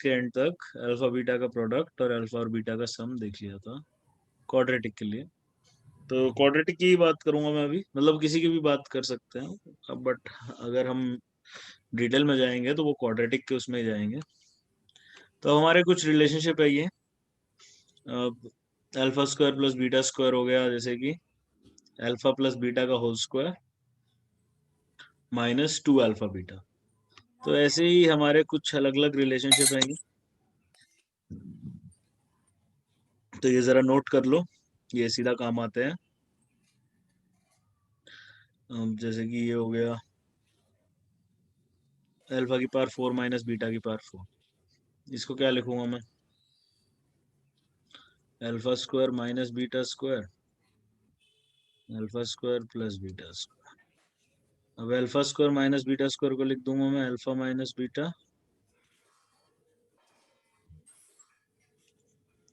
के एंड तक alpha beta का प्रोडक्ट और अल्फा और बीटा का सम देख लिया था क्वाड्रेटिक के लिए। तो क्वाड्रेटिक की ही बात करूंगा मैं अभी, मतलब किसी की भी बात कर सकते हैं अब, बट अगर हम डिटेल में जाएंगे तो वो क्वाड्रेटिक के उसमें ही जाएंगे। तो हमारे कुछ रिलेशनशिप है ये, alpha square plus beta square हो गया, जैसे कि अल्फा प्लस बीटा का whole square minus two alpha beta. तो ऐसे ही हमारे कुछ अलग अलग रिलेशनशिप हैं। तो ये जरा नोट कर लो, ये सीधा काम आते हैं। जैसे कि ये हो गया अल्फा की पावर 4 माइनस बीटा की पावर 4। इसको क्या लिखूंगा मैं? Alpha square minus beta square, alpha square plus beta square. अब alpha square minus beta square को लिख दूंगा मैं alpha minus beta,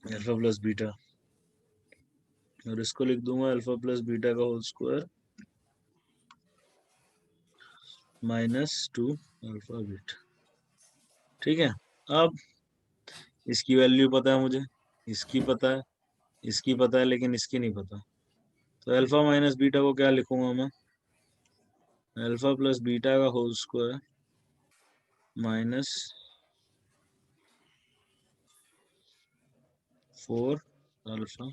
alpha plus beta, और इसको लिख दूंगा अल्फा प्लस बीटा का whole square minus two alpha beta. ठीक है। अब इसकी वैल्यू पता है मुझे, इसकी पता है, इसकी पता है, लेकिन इसकी नहीं पता। तो अल्फा माइनस बीटा को क्या लिखूंगा मैं? अल्फा प्लस बीटा का होल स्क्वायर माइनस 4 अल्फा।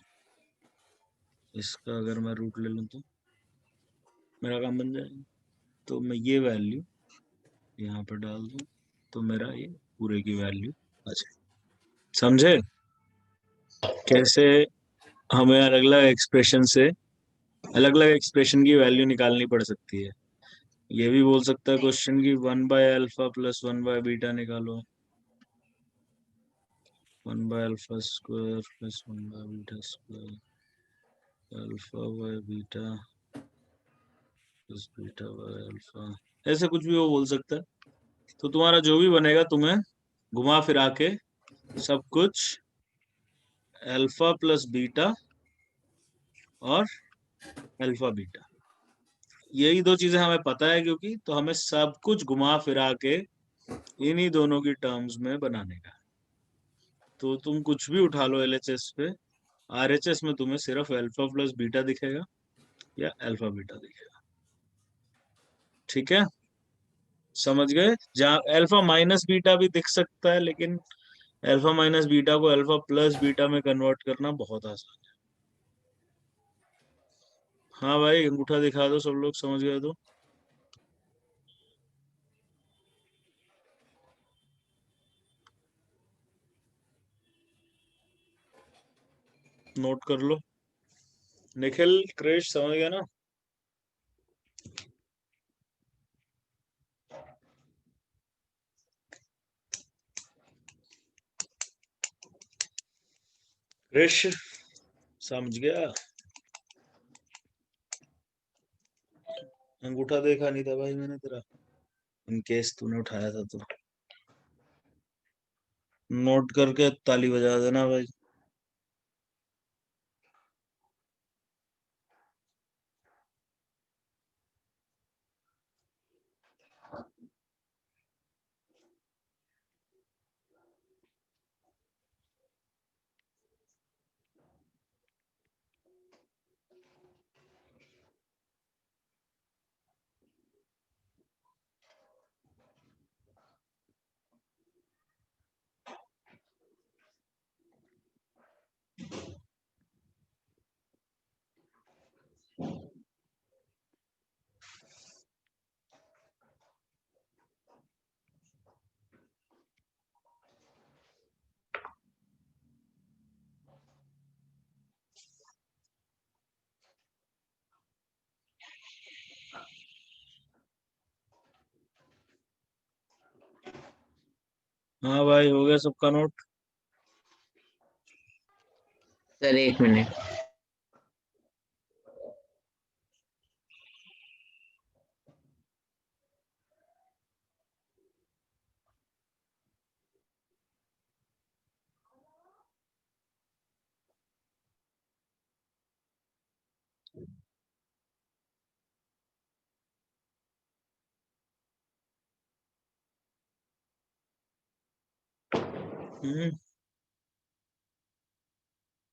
इसका अगर मैं रूट ले लूँ तो मेरा काम बन जाएगा। तो मैं ये वैल्यू यहाँ पर डाल दूँ तो मेरा ये पूरे की वैल्यू आ जाए। समझे कैसे हमें अलग अलग एक्सप्रेशन से अलग अलग एक्सप्रेशन की वैल्यू निकालनी पड़ सकती है? ये भी बोल सकता है क्वेश्चन की 1/अल्फा प्लस 1/बीटा निकालो, 1/अल्फा स्क्वायर प्लस 1/बीटा square, alpha by beta plus beta by alpha. ऐसे कुछ भी वो बोल सकता है। तो तुम्हारा जो भी बनेगा तुम्हें घुमा फिरा के सब कुछ अल्फा प्लस बीटा और अल्फा बीटा, यही दो चीजें हमें पता है, क्योंकि तो हमें सब कुछ घुमा फिरा के इन्हीं दोनों की टर्म्स में बनाने का। तो तुम कुछ भी उठा लो एलएचएस पे, आरएचएस में तुम्हें सिर्फ अल्फा प्लस बीटा दिखेगा या अल्फा बीटा दिखेगा। ठीक है, समझ गए? जहाँ अल्फा माइनस बीटा भी दिख सकता है, लेकिन अल्फा माइनस बीटा को अल्फा प्लस बीटा में कन्वर्ट करना बहुत आसान है। हाँ भाई, अंगूठा दिखा दो, सब लोग समझ गए तो। नोट कर लो। निखिल, क्रिश, समझ गया ना? क्रिश, समझ गया? अंगूठा देखा नहीं था भाई मैंने तेरा, इन केस तूने उठाया था तो। नोट करके ताली बजा देना भाई। हाँ भाई, हो गया सबका नोट? सर एक मिनट।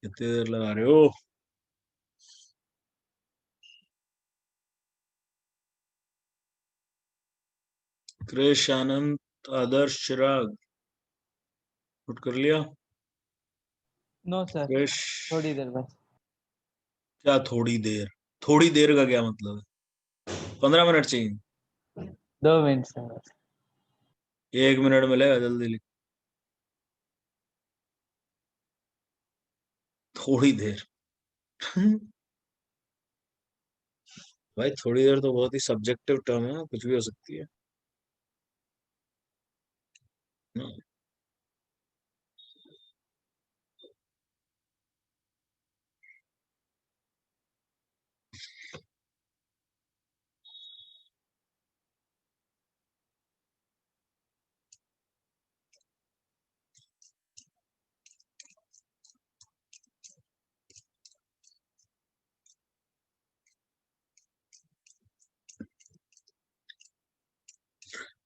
कितनी देर लगा रहे हो? क्रिश, आनंद, आदर्श, चिराग, नोट कर लिया? नो सर, क्रिश, थोड़ी देर बस। क्या थोड़ी देर? थोड़ी देर का क्या मतलब है? 15 मिनट चाहिए? 2 मिनट सर बस। 1 मिनट मिलेगा, जल्दी लिख। थोड़ी देर। भाई थोड़ी देर तो बहुत ही सब्जेक्टिव टर्म है, कुछ भी हो सकती है ना।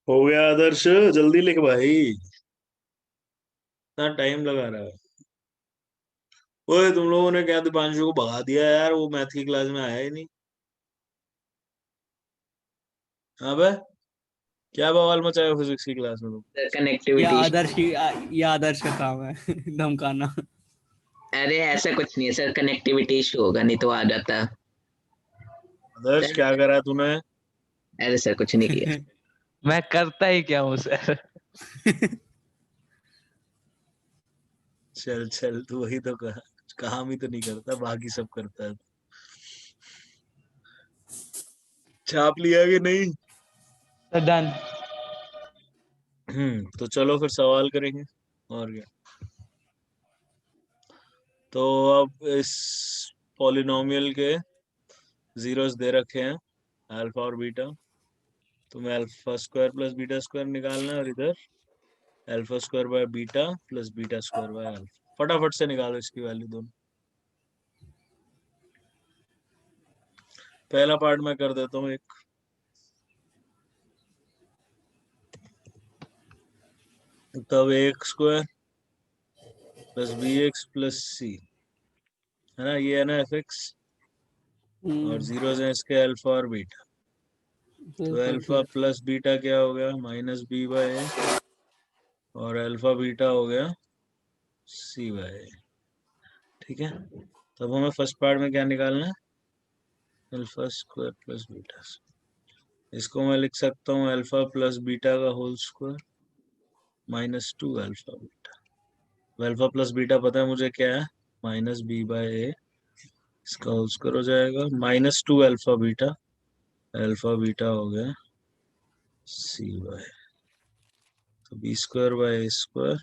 हो गया आदर्श, जल्दी लिख भाई, इतना टाइम लगा रहा है। ओए तुम लोगों ने क्या दीपांशु को भगा दिया यार, वो मैथ की क्लास में आया ही नहीं। अबे क्या बवाल मचाया फिजिक्स की क्लास में तुम? सर ये कनेक्टिविटी। आदर्श का काम है धमकाना। अरे ऐसा कुछ नहीं है सर, कनेक्टिविटी इशू होगा, नहीं तो आ जाता। आदर्श क्या करा तूने? अरे सर कुछ नहीं किया। मैं करता ही क्या हूँ सर? चल चल, तू वही तो कहा, काम ही तो नहीं करता, बाकी सब करता है। छाप लिया कि नहीं? तो डन। तो चलो फिर सवाल करेंगे, और क्या। तो अब इस पॉलिनोमियल के जीरोस दे रखे हैं, अल्फा और बीटा। तुम्हें alpha square plus beta square निकालना है, और इधर alpha square by beta plus beta square by alpha. फटाफट से निकालो इसकी वैल्यू दोनों। पहला पार्ट मैं कर देता हूँ एक। तब X square plus B X plus C, है ना, ये है ना एफ एक्स, और जीरोस हैं इसके अल्फा और बीटा। तो अल्फा प्लस बीटा क्या हो गया, माइनस बी बाय ए, और अल्फा बीटा हो गया सी बाय ए। ठीक है, तब हमें फर्स्ट पार्ट में क्या निकालना है, अल्फा स्क्वायर प्लस बीटा। इसको मैं लिख सकता हूँ अल्फा प्लस बीटा का whole square minus 2 alpha beta. Alpha plus beta पता है मुझे क्या है, माइनस बी बाय ए, इसका होल स्क्वायर हो जाएगा minus 2 alpha beta. Alpha beta हो गया सी बाय, तो B square by A square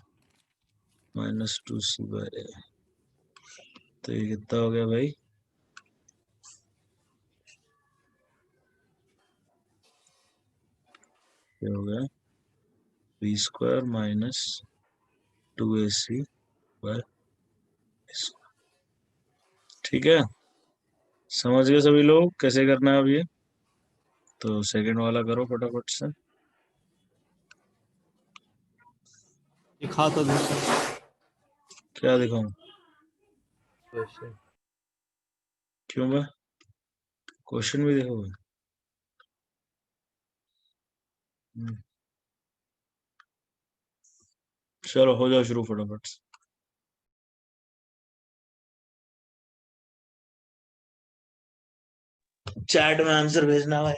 minus 2 C by A. तो ये कितना हो गया भाई, ये हो गया B square minus 2 A C by. ठीक है, समझ गए सभी लोग कैसे करना है अब ये? तो सेकंड वाला करो फटाफट से। दिखा तो दो सर। क्या दिखाऊं? क्यों बे, क्वेश्चन भी देखोगे? हम्म, चलो हो जाओ शुरू फटाफट से। चैट में आंसर भेजना भाई।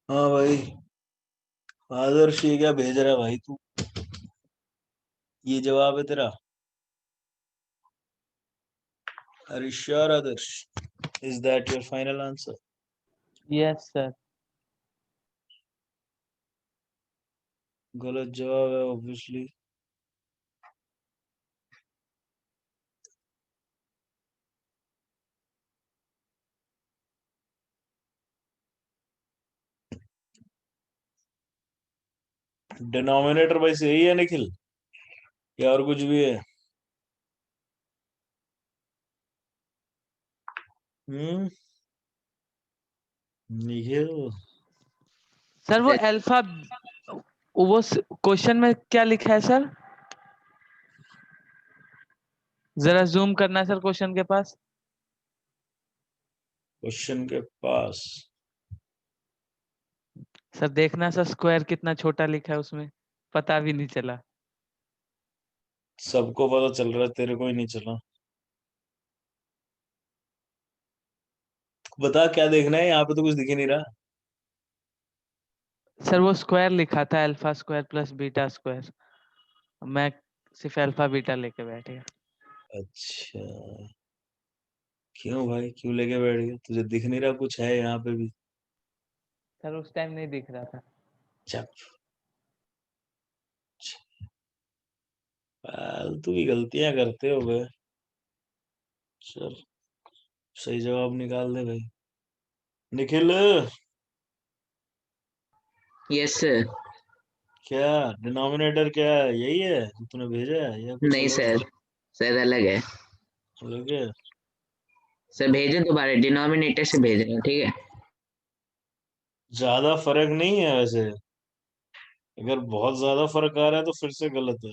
हाँ भाई, आदर्श ये क्या भेज रहा है भाई तू? ये जवाब है तेरा? Are you sure, Adarsh? Is that your final answer? Yes, sir. गलत जवाब है obviously. डिनोमिनेटर भाई सही है निखिल, या और कुछ भी है? हम्म, निखिल सर वो अल्फा, वो क्वेश्चन में क्या लिखा है सर? जरा जूम करना है सर क्वेश्चन के पास। क्वेश्चन के पास सर देखना सर, स्क्वायर कितना छोटा लिखा है उसमें, पता भी नहीं चला। सबको पता चल रहा है, तेरे को ही नहीं चला। बता क्या देखना है, यहाँ पे तो कुछ दिख ही नहीं रहा। सर वो स्क्वायर लिखा था, alpha square plus beta square, मैं सिर्फ अल्फा बीटा लेके बैठ गया। अच्छा, क्यों भाई, क्यों लेके बैठ गया? तुझे दिख नहीं रहा कुछ है यहाँ पे भी? सर उस टाइम नहीं दिख रहा था। चप, फालतू की गलतियां करते हो बे। चल, सही जवाब निकाल दे भाई निखिल। Yes sir. क्या डिनोमिनेटर क्या है, यही है जो तूने भेजा है या कुछ नहीं अलग सर, सर अलग है। अलग है? सर भेजें दोबारा, डिनोमिनेटर से भेज रहे हैं, ठीक है। ज्यादा फर्क नहीं है वैसे, अगर बहुत ज्यादा फर्क आ रहा है तो फिर से गलत है।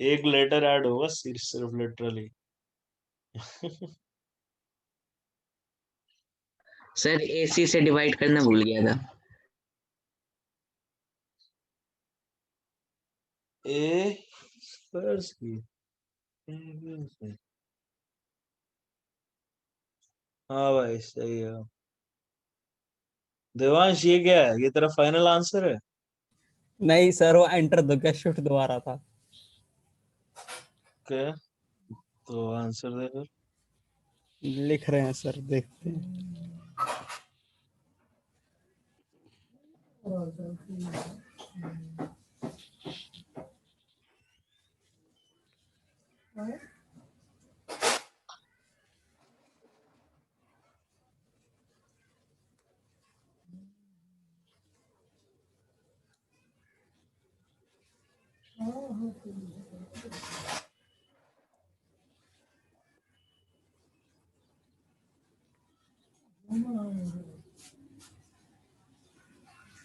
एक लेटर ऐड होगा सिर्फ सिर्फ लिटरली। सर एसी से डिवाइड करना भूल गया था। ए स्क्वायर्स की, हाँ भाई सही है। देवांश ये क्या है, ये तेरा फाइनल आंसर है? नहीं सर, वो एंटर दो क्या शिफ्ट दोबारा था। क्या, तो आंसर दे फिर। लिख रहे हैं सर, देखते हैं।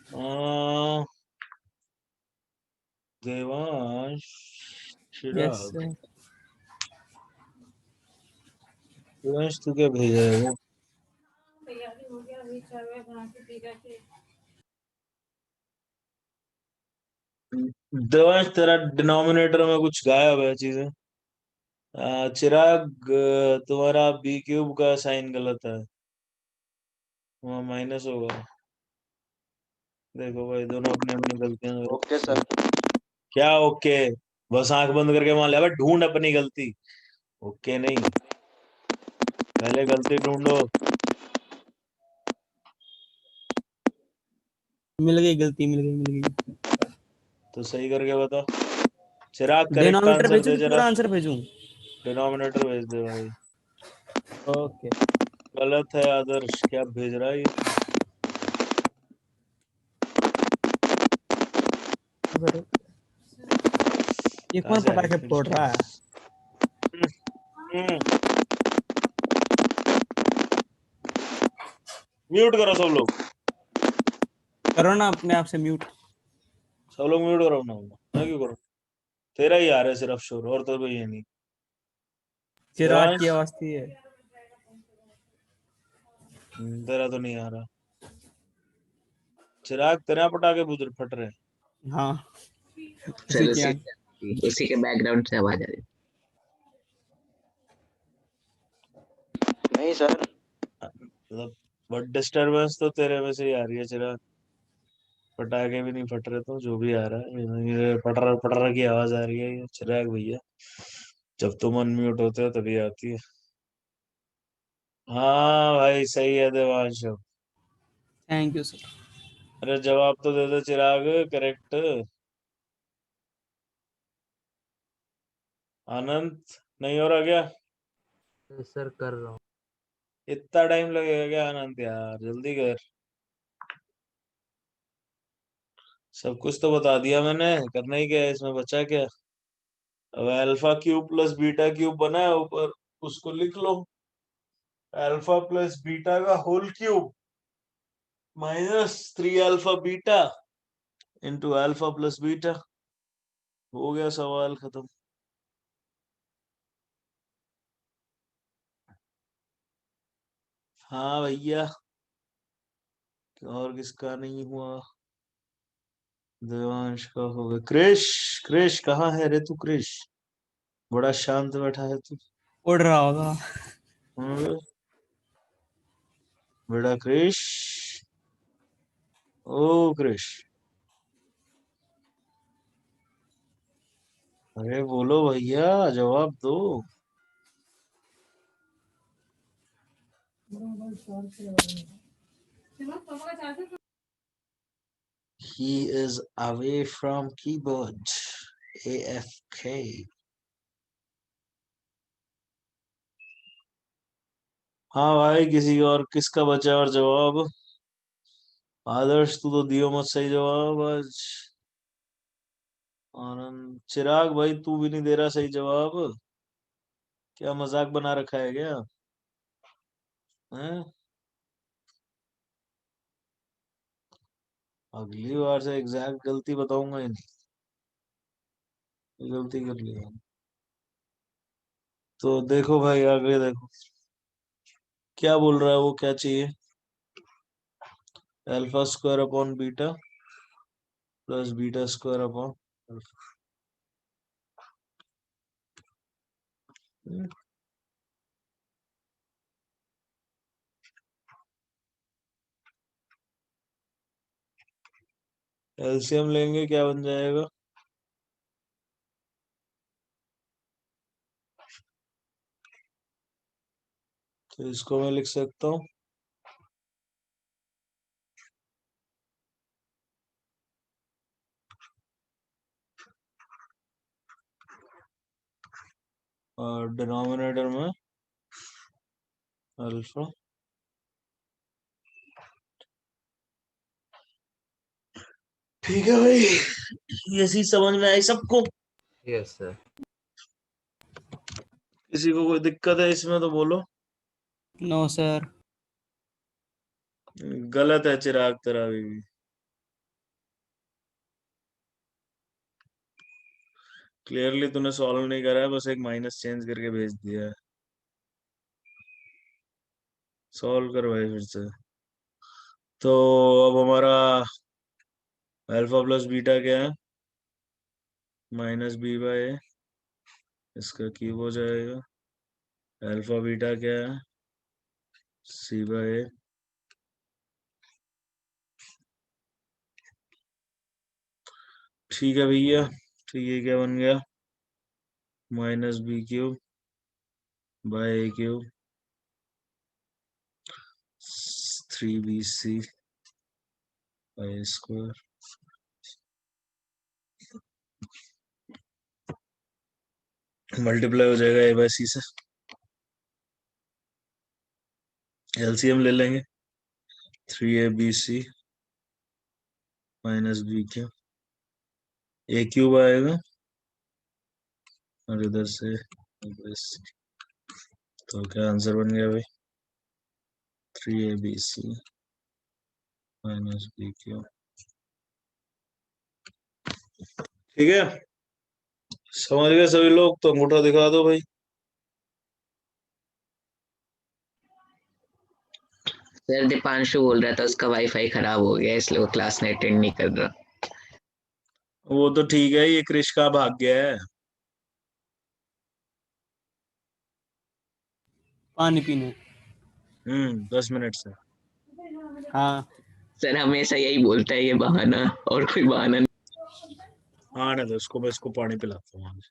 आ, देवांश, यस चिराग, सर। देवांश तू क्या भेजा है वो? देवांश तेरा डिनोमिनेटर में कुछ गायब है चीजें। चिराग, तुम्हारा बी क्यूब का साइन गलत है, वहाँ माइनस होगा। देखो भाई, दोनों अपनी अपनी गलतियां ओके करते सर। हैं। क्या ओके? बस आंख बंद करके मान लिया, ढूंढ अपनी गलती। ओके नहीं, पहले गलती ढूंढो। मिल गई गलती, मिल गई मिल गई। तो सही करके बता। चिराग करेक्ट डिनोमिनेटर आंसर भेजूं दे कि जरा। पूरा आंसर भेजूं? डिनोमिनेटर भेज दे भाई। ओके। गलत है आदर्श, क्या भेज रहा है ये? ये कहाँ कौन से आ रही पटाखे फिर फोड़ से? रहा है? म्यूट करो सब लोग, करो ना अपने आप से म्यूट। सब लोग म्यूट करो ना। मैं क्यों करूँ? तेरा ही आ रहा है सिर्फ शोर, और तो कोई है नहीं। चिराग की देवांश, आवाज थी है। तेरा तो नहीं आ रहा। चिराग, तेरा पटाखे बुझ फट रहे हैं। हाँ, उसी सर की आंख। उसी के बैकग्राउंड से आवाज आ रही है। नहीं सर। मतलब बट डिस्टरबेंस तो तेरे में से ही आ रही है चिराग। पटाखे भी नहीं फट रहे, तो जो भी आ रहा है ये पटर पटर की आवाज आ रही है, ये चिराग भैया जब तुम अनम्यूट होते हो तभी आती है। हाँ भाई सही है देवांश। Thank you sir. अरे जवाब तो दे दो चिराग, करेक्ट। आनंद नहीं हो रहा क्या? सर कर रहा हूँ। इतना टाइम लगेगा क्या आनंद यार, जल्दी कर। सब कुछ तो बता दिया मैंने, करना ही क्या है इसमें, बचा क्या? अब alpha cube plus beta cube बना है ऊपर, उसको लिख लो। अल्फा प्लस बीटा का whole cube minus 3 alpha beta into alpha plus beta. हो गया सवाल खत्म। हाँ भैया, और किसका नहीं हुआ? देवांश का हो गया। क्रिश, क्रिश कहाँ है रे तू? क्रिश बड़ा शांत बैठा है तू। उड़ रहा होगा। हाँ, बेटा क्रिश, ओ क्रिश, अरे बोलो भैया, जवाब दो। He is away from keyboard. AFK. हाँ भाई, किसी और किसका बचा और जवाब? आदर्श तू तो दियो मत सही जवाब आज। आनंद, चिराग भाई तू भी नहीं दे रहा सही जवाब, क्या मजाक बना रखा है क्या? हैं? अगली बार से एग्जैक्ट गलती बताऊंगा ही नहीं, गलती कर लिया। तो देखो भाई आगे देखो, क्या बोल रहा है वो, क्या चाहिए? Alpha square upon beta plus beta square upon LCM लेंगे, क्या बन जाएगा? तो इसको मैं लिख सकता हूँ और डिनोमिनेटर में अल्फा। ठीक है भाई, ये चीज समझ में आई सबको? Yes sir. किसी को कोई दिक्कत है इसमें तो बोलो। No sir. गलत है चिराग तेरा भी। क्लियरली तूने सॉल्व नहीं करा है, बस एक माइनस चेंज करके भेज दिया है। सॉल्व कर भाई फिर से। तो अब हमारा अल्फा प्लस बीटा क्या है? माइनस बी बाय ए, इसका क्यूब हो जाएगा। अल्फा बीटा क्या है? C by A. ठीक है भैया, तो ये क्या बन गया? Minus B cube by A cube 3bc by square. Multiply हो जाएगा ए बाय सी से, एलसीएम ले लेंगे। 3abc माइनस बी क्यूब, ए क्यूब आएगा और इधर से तो क्या आंसर बन गया भाई? 3abc minus B cube. ठीक है, समझ गए सभी लोग? तो अंगूठा दिखा दो भाई। सर दीपांशु बोल रहा था उसका वाईफाई खराब हो गया इसलिए वो क्लास में अटेंड नहीं कर रहा। वो तो ठीक है, ये क्रिश का भाग्य है। पानी पीने। 10 मिनट से। हाँ सर हमेशा यही बोलता है, ये बहाना और कोई बहाना नहीं। हाँ ना, तो इसको मैं इसको पानी पिलाता हूँ आज।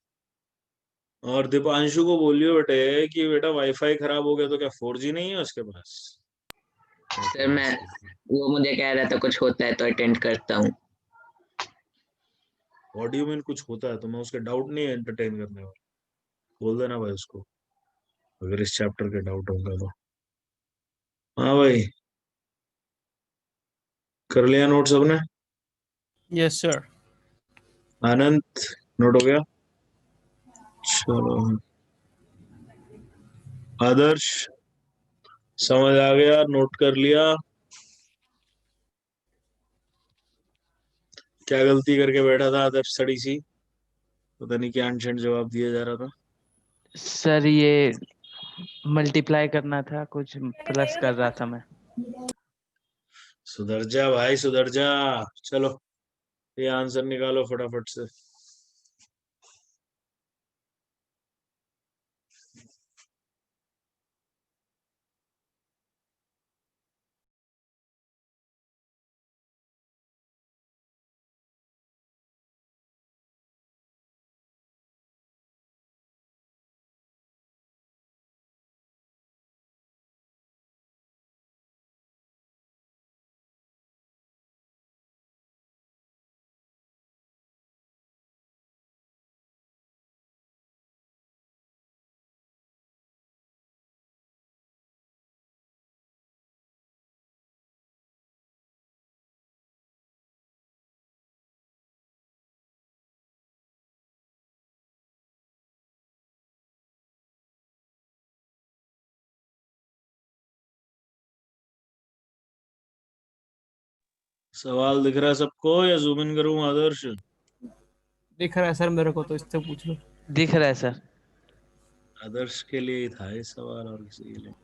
और दीपांशु को बोलियो बेटे कि बेटा वाईफाई खराब हो गया तो क्या 4G नहीं है उसके पास? सर मैं, वो मुझे कह रहा था कुछ होता है तो अटेंड करता हूँ। व्हाट डू यू मीन कुछ होता है? तो मैं उसके डाउट नहीं एंटरटेन करने वाला। बोल देना भाई उसको, अगर इस चैप्टर के डाउट होगा तो। हाँ भाई, कर लिया नोट सबने? Yes sir. आनंद, नोट हो गया? चलो। आदर्श, समझ आ गया, नोट कर लिया? क्या गलती करके बैठा था आदर्श सड़ी सी? पता नहीं क्या अनशन जवाब दिया जा रहा था। सर ये मल्टीप्लाई करना था, कुछ प्लस कर रहा था मैं। सुधर जा भाई, सुधर जा। चलो, ये आंसर निकालो फटाफट से। सवाल दिख रहा है सबको या जूम इन करूं आदर्श? दिख रहा है सर मेरे को, तो इससे पूछ लो। दिख रहा है सर। आदर्श के लिए ही था ये सवाल, और किसी के लिए?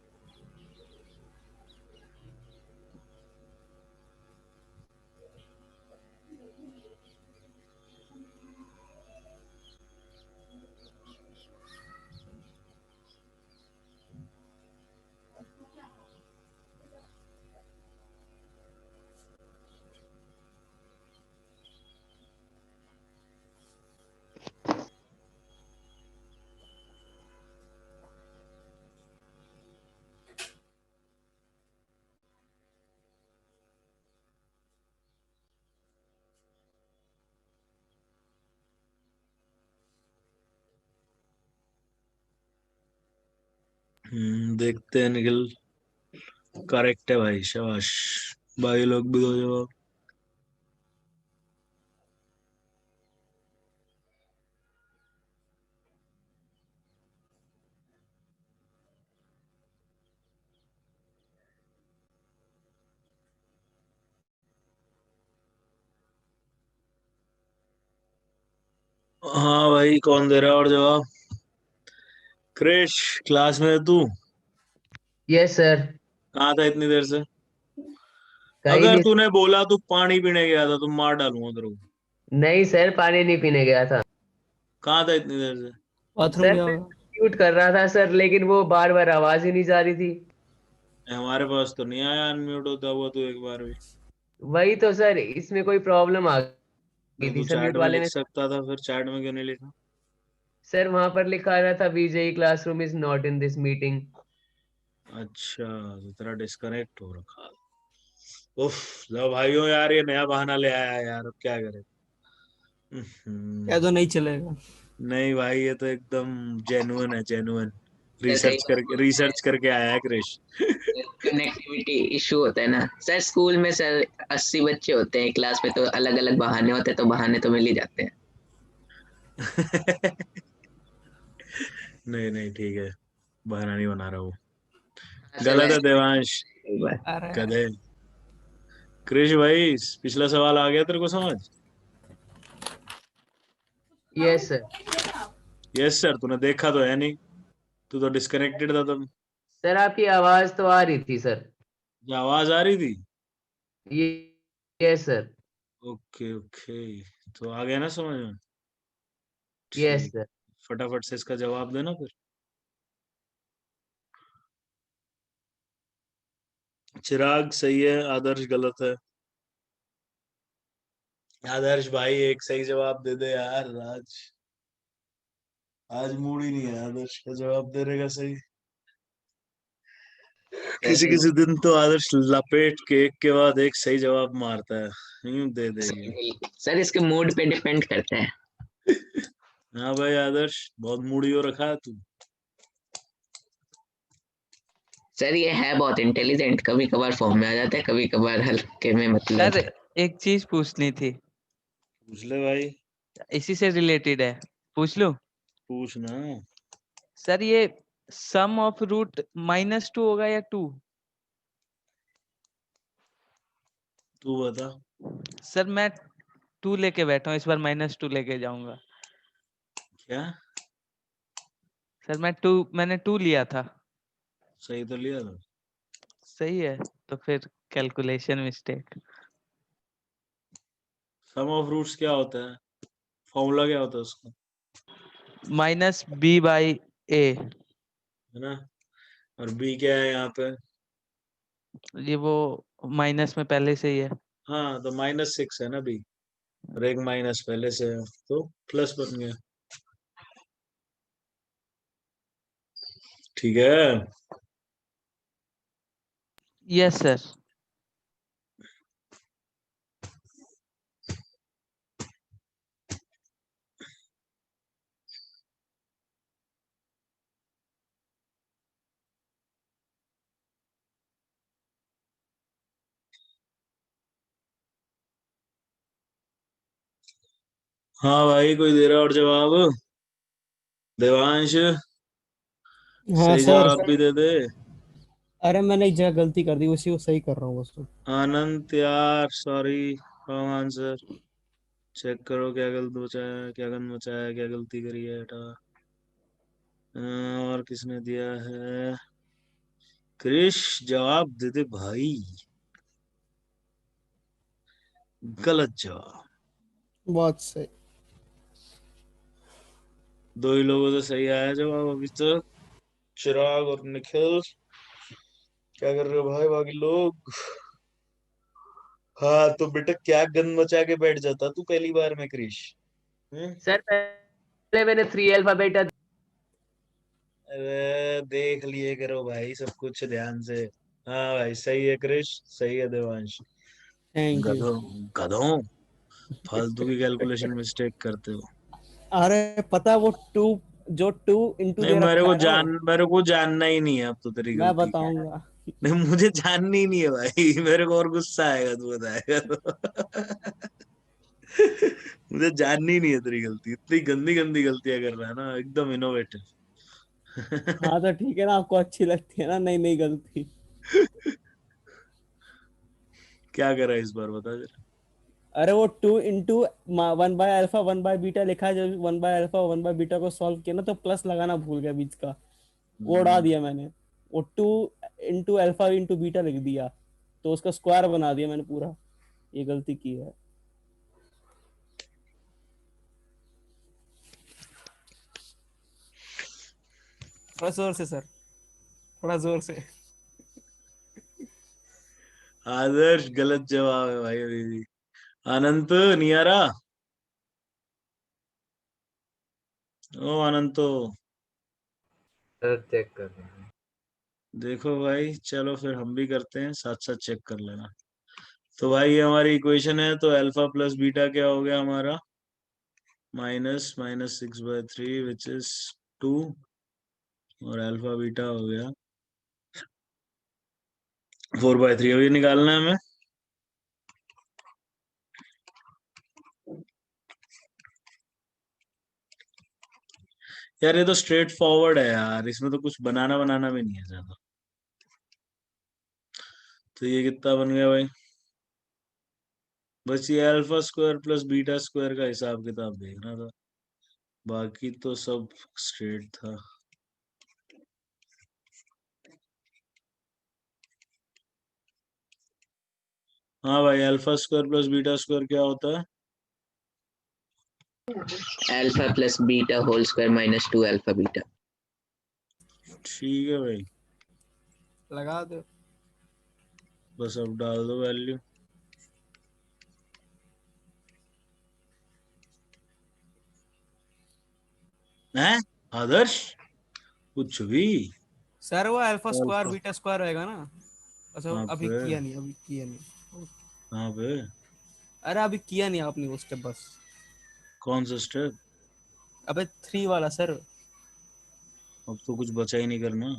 देखते हैं निखिल। करेक्ट है भाई, शाबाश। भाई लोग भी दो जवाब। हाँ भाई, कौन दे रहा है और जवाब? क्रिश, क्लास में है तू? Yes sir. कहाँ था इतनी देर से? कहीं अगर नहीं। तूने बोला तू पानी पीने गया था तो मार डालूंगा तेरे को। नहीं सर, पानी नहीं पीने गया था। कहाँ था इतनी देर से? बाथरूम सर गया मैं होगा। म्यूट कर रहा था सर, लेकिन वो बार बार आवाज ही नहीं जा रही थी। हमारे पास तो नहीं आया अनम्यूट होता हुआ तू एक बार भी। वही तो सर, इसमें कोई प्रॉब्लम आ तो गई थी तू सर चैट म्यूट में वाले लिख में। सकता था, फिर चैट में क्यों नहीं लिखा? सर वहां पर लिखा रहा था BJE classroom is not in this meeting. अच्छा, तो तेरा डिस्कनेक्ट हो रखा। उफ, लो भाइयों यार, ये नया बहाना ले आया है यार, अब क्या करें? क्या तो नहीं चलेगा। नहीं भाई, ये तो एकदम जेन्युइन है, जेन्युइन। सर कई रिसर्च करके आया है क्रिश। कनेक्टिविटी इशू होता है ना सर, स्कूल में सर 80 बच्चे होते हैं क्लास में, तो अलग अलग बहाने होते हैं, तो बहाने तो मिल ही जाते हैं। नहीं नहीं, ठीक है, बहाना नहीं बना रहा हूँ। हाँ सर, गलत है वैसे देवांश, कई बार। अरे गधे। क्रिश भाई, पिछला सवाल आ गया तेरे को समझ? Yes sir. यस सर, तूने देखा तो है नहीं, तू तो डिस्कनेक्टेड था तब। सर आपकी आवाज तो आ रही थी सर। जो आवाज आ रही थी? ये यस सर। ओके ओके, तो आ गया ना समझ में? यस ठीक, सर। फटाफट से इसका जवाब देना फिर। चिराग सही है, आदर्श गलत है। आदर्श भाई एक सही जवाब दे दे यार। आज आज मूड ही नहीं है आदर्श का जवाब देने का सही। किसी किसी दिन तो आदर्श लपेट के एक के बाद एक सही जवाब मारता है, यूं दे देगी। सर इसके मूड पे डिपेंड करता है। हाँ भाई आदर्श, बहुत मूडी हो रखा है तू। सर ये है बहुत इंटेलिजेंट, कभी कभार फॉर्म में आ जाता है, कभी कभार हल्के में, मतलब। सर एक चीज पूछनी थी, पूछ ले भाई। इसी से रिलेटेड है, पूछ लूं? पूछ ना। सर ये सम ऑफ रूट -2 होगा या 2? तू बता। सर मैं 2 लेके बैठा हूँ, इस बार -2 लेके जाऊंगा। क्या? सर मैंने 2 लिया था। सही तो लिया था। सही है, तो फिर calculation mistake. Sum of roots क्या होता है? फॉर्मूला क्या होता है उसका? -b/a। है ना? और बी क्या है यहाँ पे? ये वो माइनस में पहले से ही है। हाँ तो -6 है ना बी, और एक माइनस पहले से है, तो प्लस बन गया। ठीक है। Yes sir. हाँ भाई, कोई दे रहा और जवाब? देवांश, हाँ सही सर। जवाब भी दे दे। अरे मैंने एक जगह गलती कर दी, उसी को सही कर रहा हूँ बस तो। अनंत यार, सॉरी, रॉन्ग आंसर। चेक करो क्या गलत बचा है, क्या गंद बचा है, क्या गलती करी है बेटा। और किसने दिया है? क्रिश, जवाब दे दे भाई। गलत जवाब। बहुत सही। दो ही लोगों से सही आया जवाब अभी तक, चिराग और निखिल। क्या कर रहे हो भाई बाकी लोग? हाँ तो बेटा, क्या गंद मचा के बैठ जाता तू पहली बार में क्रिश। सर पहले मैंने 3 अल्फा बेटा। अरे देख लिए करो भाई सब कुछ ध्यान से। हाँ भाई सही है क्रिश, सही है देवांश। Thank you. गधों, गधों, फालतू की कैलकुलेशन मिस्टेक करते हो। अरे पता है वो टू, जो 2 × नहीं, दे रखा है ना वो, मेरे को जानना ही नहीं है अब तो तेरी मैं गलती क्या है। बताऊंगा। नहीं, मुझे जाननी ही नहीं है भाई। मेरे को और गुस्सा आएगा तू बताएगा तो। मुझे जाननी ही नहीं है तेरी गलती, इतनी गंदी गंदी गलतियां कर रहा है ना, एकदम इनोवेटिव। हाँ तो ठीक है ना, आपको अच्छी लगती है ना नई नई गलती। क्या करा इस बार बता जरा। अरे वो 2 × 1/α 1/β लिखा है, जब 1/α 1/β को सॉल्व किया ना तो प्लस लगाना भूल गया बीच का, वो उड़ा दिया मैंने। वो 2 × α × बीटा लिख दिया, तो उसका स्क्वायर बना दिया मैंने पूरा। ये गलती की है। थोड़ा जोर से सर, थोड़ा जोर से। आदर्श, गलत जवाब है भाई अभी भी। अनंत, नहीं आ रहा? ओ अनंतो, सर चेक कर रहे हैं। देखो भाई, चलो फिर हम भी करते हैं, साथ साथ चेक कर लेना। तो भाई ये हमारी इक्वेशन है, तो अल्फा प्लस बीटा क्या हो गया हमारा? -6/3 विच इज 2, और अल्फा बीटा हो गया 4/3। अभी निकालना है हमें। यार ये तो स्ट्रेट फॉरवर्ड है यार, इसमें तो कुछ बनाना बनाना भी नहीं है ज्यादा। तो ये कितना बन गया भाई? बस ये alpha square plus beta square का हिसाब किताब देखना था, बाकी तो सब स्ट्रेट था। हाँ भाई, alpha square plus beta square क्या होता है? Alpha plus beta whole square -2 alpha beta. ठीक है भाई, लगा दो। बस अब डाल दो वैल्यू। हैं आदर्श कुछ भी सर वो alpha square alpha beta square रहेगा ना। अच्छा कहाँ अभी पे किया नहीं, अभी किया नहीं। कहाँ पे अरे अभी किया नहीं आपने वो स्टेप बस। कौन सा स्टेप अबे 3 वाला सर। अब तो कुछ बचा ही नहीं करना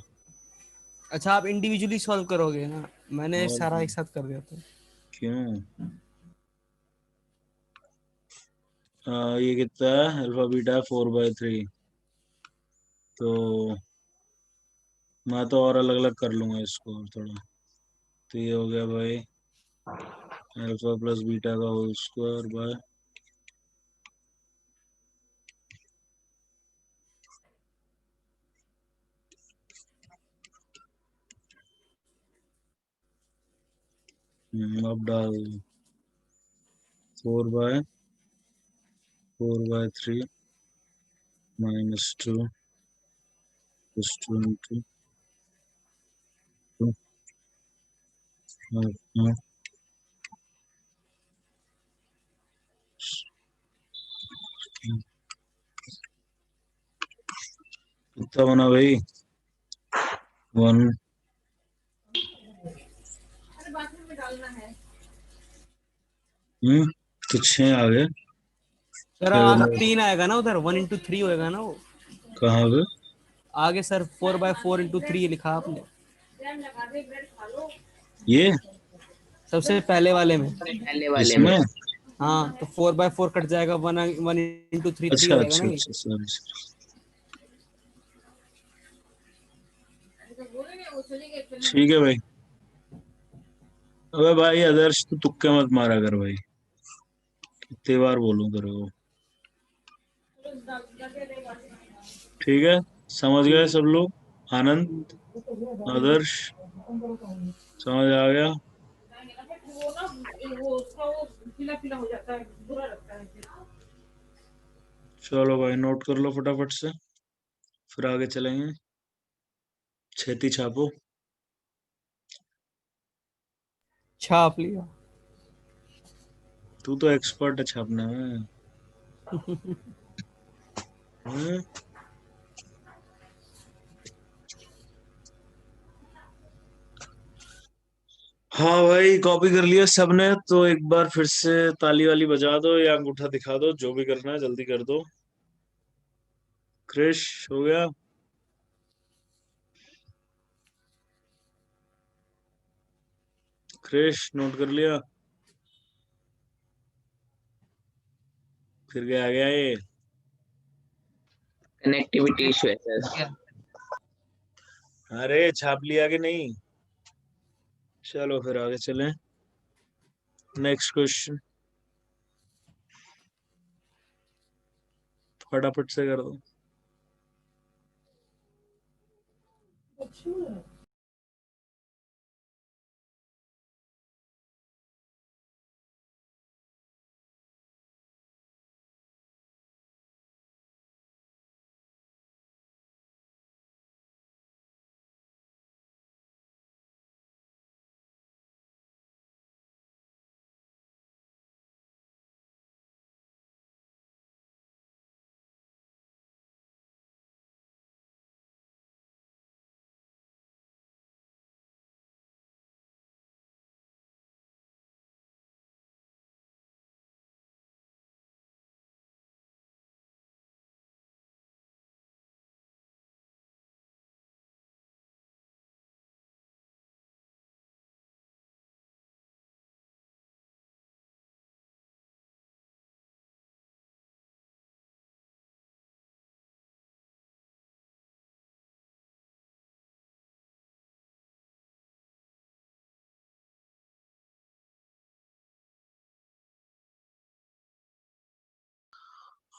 अच्छा आप इंडिविजुअली सॉल्व करोगे ना, मैंने और सारा एक साथ कर दिया था। क्यों ये कितना है अल्फा बीटा 4/3 तो मैं तो और अलग अलग कर लूंगा इसको और थोड़ा तो ये हो गया भाई अल्फा प्लस बीटा का होल स्क्वायर बाय अब डाल 4/4/3 -2 +2 into 2 कितना बना भाई 1 तो 6 आ गए सर क्या आगे बना 3 आएगा ना उधर, 1 into 3 होएगा ना वो। कहाँ पे आगे सर 4/4 into 3 लिखा आपने ये सबसे पहले वाले में। पहले वाले में। इसमें हाँ तो 4/4 कट जाएगा, 1 1 into 3 3 अच्छा हो जाएगा ना अच्छा ये। अच्छा सॉरी ठीक है भाई अबे भाई आदर्श तू तुक्के मत मारा कर भाई कितनी बार बोलूं तेरे को ठीक है समझ गए सब लोग आनंद आदर्श समझ आ गया चलो भाई नोट कर लो फटाफट से फिर आगे चलेंगे छेती छापो छाप लिया। तू तो एक्सपर्ट है छापने में हम्म? हाँ भाई कॉपी कर लिया सबने तो एक बार फिर से ताली वाली बजा दो या अंगूठा दिखा दो जो भी करना है जल्दी कर दो क्रिश हो गया क्रिश नोट कर लिया फिर क्या आ गया ये कनेक्टिविटी इशू है सर। अरे छाप लिया कि नहीं चलो फिर आगे चलें नेक्स्ट क्वेश्चन फटाफट से कर दो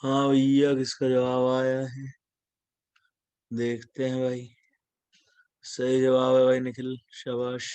हाँ भैया किसका जवाब आया है देखते हैं भाई सही जवाब है भाई निखिल शाबाश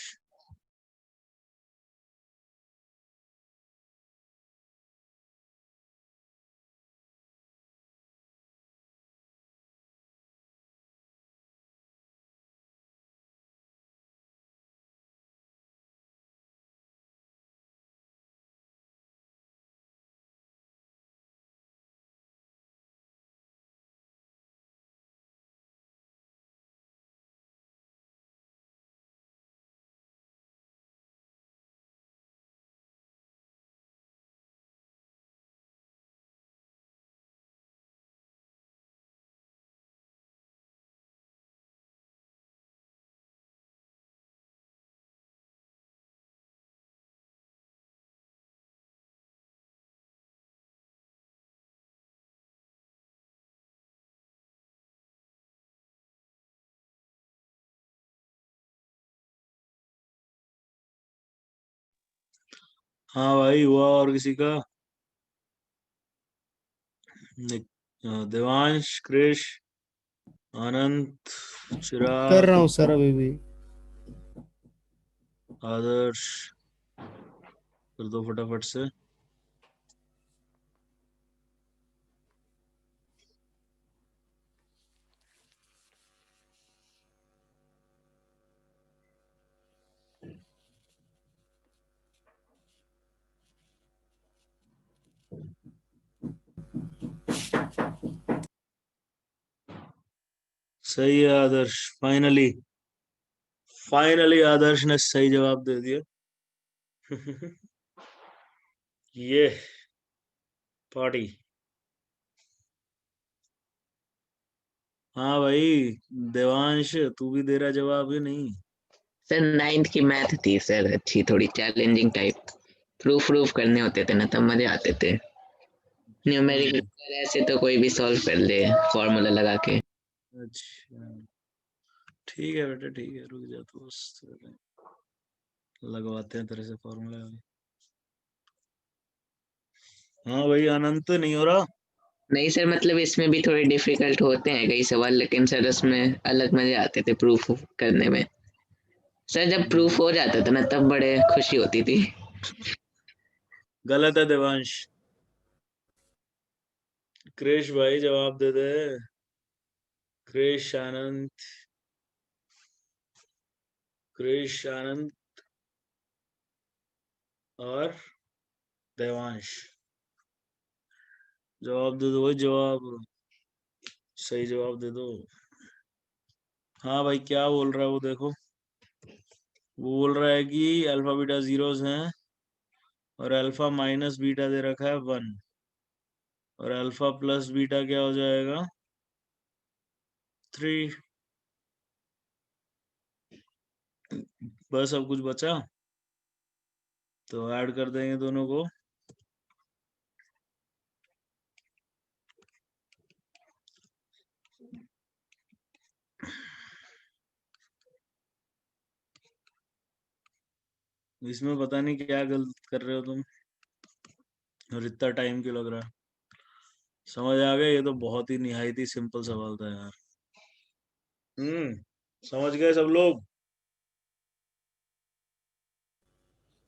हाँ भाई हुआ, और किसी का? देवांश, क्रिश, आनंद, कर चिराग, रहा हूँ सर अभी भी। आदर्श, कर दो फटाफट से। सही है आदर्श, फाइनली फाइनली आदर्श ने सही जवाब दे दिया। ये पार्टी। हाँ भाई देवांश, तू भी दे रहा जवाब, ये नहीं? सर 9th की मैथ थी सर, अच्छी थोड़ी चैलेंजिंग टाइप, प्रूफ प्रूफ करने होते थे ना, तब मजे आते थे। न्यूमेरिकल ऐसे तो कोई भी सॉल्व कर ले फॉर्मूला लगा के। अच्छा ठीक है बेटा, ठीक है, रुक जा तू बस, लगवाते हैं तेरे से फॉर्मूला अभी। हाँ भाई अनंत नहीं हो रहा। नहीं सर, मतलब इसमें भी थोड़े डिफिकल्ट होते हैं कई सवाल, लेकिन सर उसमें अलग मजे आते थे प्रूफ करने में। सर जब प्रूफ हो जाता था ना, तब बड़े खुशी होती थी। गलत है देवांश। क्रिश भाई जवाब दे दे। क्रिश आनंद, क्रिश आनंद और देवांश, जवाब दे दो भाई, जवाब, सही जवाब दे दो। हाँ भाई क्या बोल रहा है वो देखो। वो बोल रहा है कि अल्फा बीटा जीरोस हैं और अल्फा माइनस बीटा दे रखा है 1, और अल्फा प्लस बीटा क्या हो जाएगा 3। बस अब कुछ बचा तो ऐड कर देंगे दोनों को। इसमें पता नहीं क्या गलत कर रहे हो तुम, और इतना टाइम क्यों लग रहा है? समझ आ गया, ये तो बहुत ही निहायत ही सिंपल सवाल था यार। समझ गए सब लोग?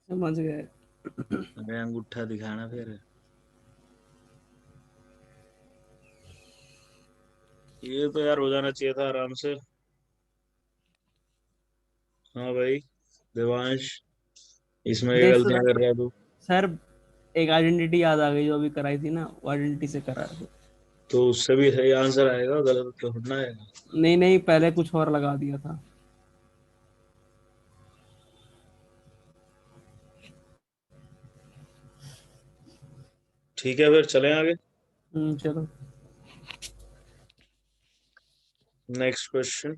समझ गए। अरे अंगूठा दिखाना फिर। ये तो यार हो जाना चाहिए था आराम से। हाँ भाई देवांश, इसमें क्या देख गलतियां कर रहा है तू? सर, एक आइडेंटिटी याद आ गई जो अभी कराई थी ना, वो आइडेंटिटी से करा है। तो उससे भी सही आंसर आएगा, गलत तो होना है। नहीं नहीं, पहले कुछ और लगा दिया था। ठीक है फिर चलें आगे। चलो। Next question.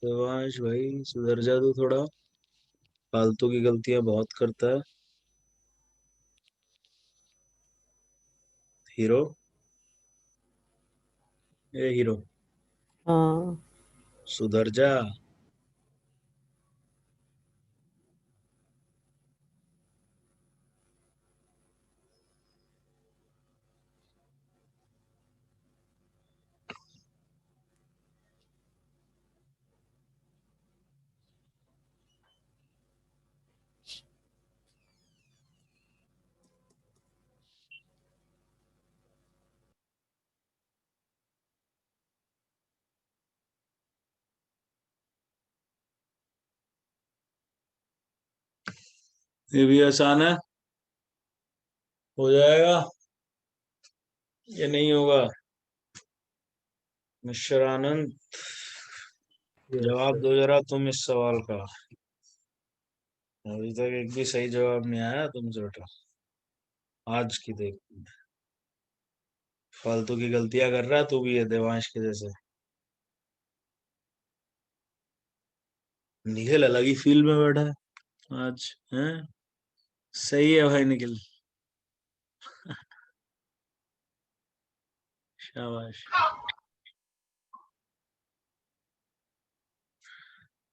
देवांश भाई सुधर जा तू थोड़ा, फालतू की गलतियां बहुत करता है हीरो। ये हीरो, हाँ। सुधर जा। ये भी आसान है, हो जाएगा। ये नहीं होगा। मिस्टर आनंद, जवाब दो जरा तुम इस सवाल का। अभी तक एक भी सही जवाब नहीं आया तुमसे बेटा, आज की देख। फालतू की गलतियां कर रहा है तू भी, है देवांश के जैसे। निखिल अलग ही फील्ड में बैठा है आज, हैं? सही है भाई निखिल, शाबाश।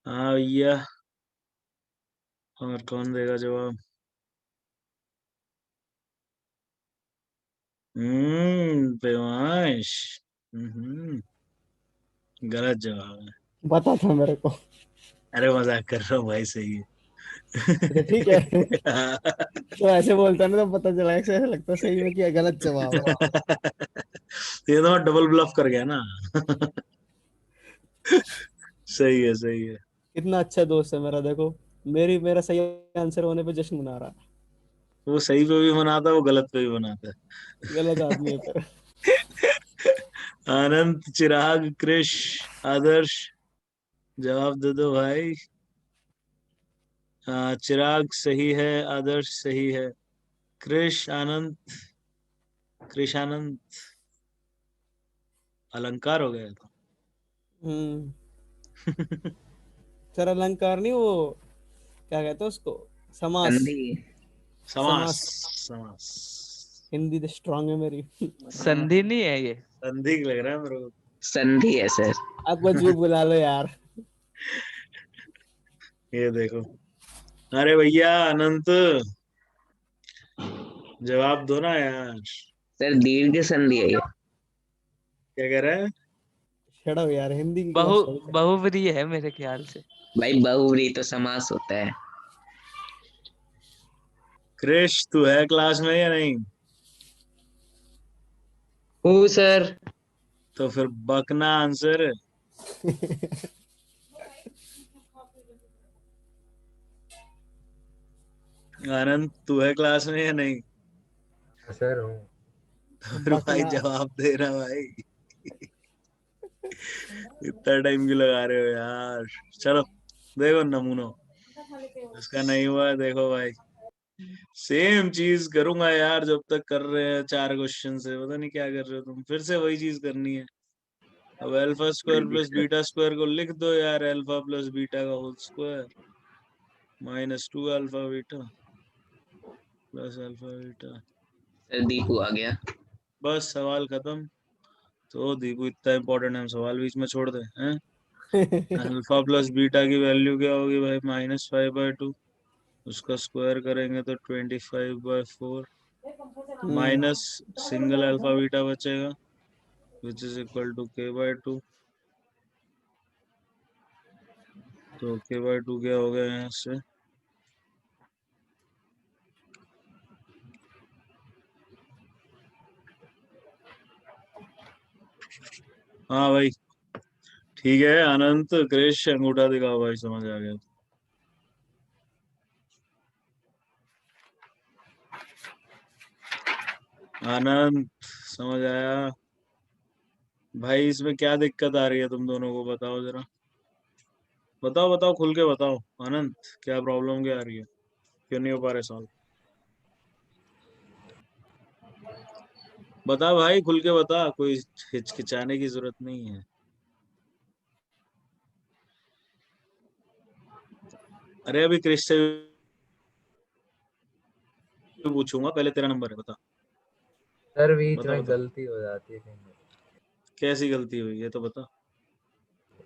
हाँ भैया, और कौन देगा जवाब? पेमाश। हम्म, गलत जवाब है। पता था मेरे को। अरे मजाक कर रहा हूँ भाई, सही है। अच्छा ठीक है। तो ऐसे बोलता ना तो पता चला, ऐसे लगता सही में कि गलत जवाब है। ये तो मैं डबल ब्लफ कर गया ना। सही है, सही है। इतना अच्छा दोस्त है मेरा, देखो मेरा सही आंसर होने पे जश्न मना रहा वो सही पे भी मनाता है, वो गलत पे भी मनाता है। गलत आदमी है पर। है। आनंद, चिराग, कृष, आदर्श, जवाब दे दो भाई। हाँ, चिराग सही है, आदर्श सही है, कृष आनंद, कृष आनंद अलंकार हो गया था। हम्म। सर अलंकार नहीं, वो क्या कहते हैं उसको, समास। संधि। समास। समास। समास। हिंदी तो स्ट्रांग है मेरी। संधि नहीं है ये। संधि लग रहा है मेरे को। संधि है सर। आप कुछ भी बुला लो यार। ये देखो, अरे भैया अनंत, जवाब दो ना यार। सर दीर्घ संधि है ये। क्या कह रहा है? छड़ो यार, हिंदी की बहु क्लास चल रही बहुव्रीहि है मेरे ख्याल से। भाई बहुव्रीहि तो समास होता है। कृष, तू है क्लास में या नहीं? हूँ सर। तो फिर बकना आंसर। आनंद, तू है क्लास में या नहीं? सर हूँ। तो है। फिर भाई बकना। जवाब दे रहा भाई। इतना टाइम क्यों लगा रहे हो यार? चलो, देखो नमूना, इसका नहीं हुआ है, देखो भाई। सेम चीज करूंगा यार, जब तक कर रहे हैं 4 क्वेश्चन से, पता नहीं क्या कर रहे हो तुम, फिर से वही चीज करनी है। अब alpha square plus beta square को लिख दो यार, अल्फा प्लस बीटा का whole square -2 alpha beta plus alpha beta. Sir Deepu आ गया। बस सवाल खत्म। तो दीपू इतना इंपॉर्टेंट है, हम सवाल बीच में छोड़ दे हैं? अल्फा प्लस बीटा की वैल्यू क्या होगी भाई? -5/2। उसका स्क्वायर करेंगे तो 25/4 माइनस सिंगल अल्फा बीटा बचेगा, which is equal to k/2। तो k/2 क्या हो गया यहाँ से? हाँ भाई, ठीक है। अनंत, क्रिश, अंगूठा दिखाओ भाई, समझ आ गया। आनंद, समझ आया भाई? इसमें क्या दिक्कत आ रही है तुम दोनों को, बताओ जरा। बताओ बताओ, खुल के बताओ। आनंद, क्या प्रॉब्लम क्या आ रही है? क्यों नहीं हो पा रहे सॉल्व? बता भाई, खुल के बता, कोई हिचकिचाने की जरूरत नहीं है। अरे अभी क्रिश से भी पूछूंगा, पहले तेरा नंबर है, बता। सर बीच बता में बता, गलती हो जाती है कहीं। कैसी गलती हुई है तो बता।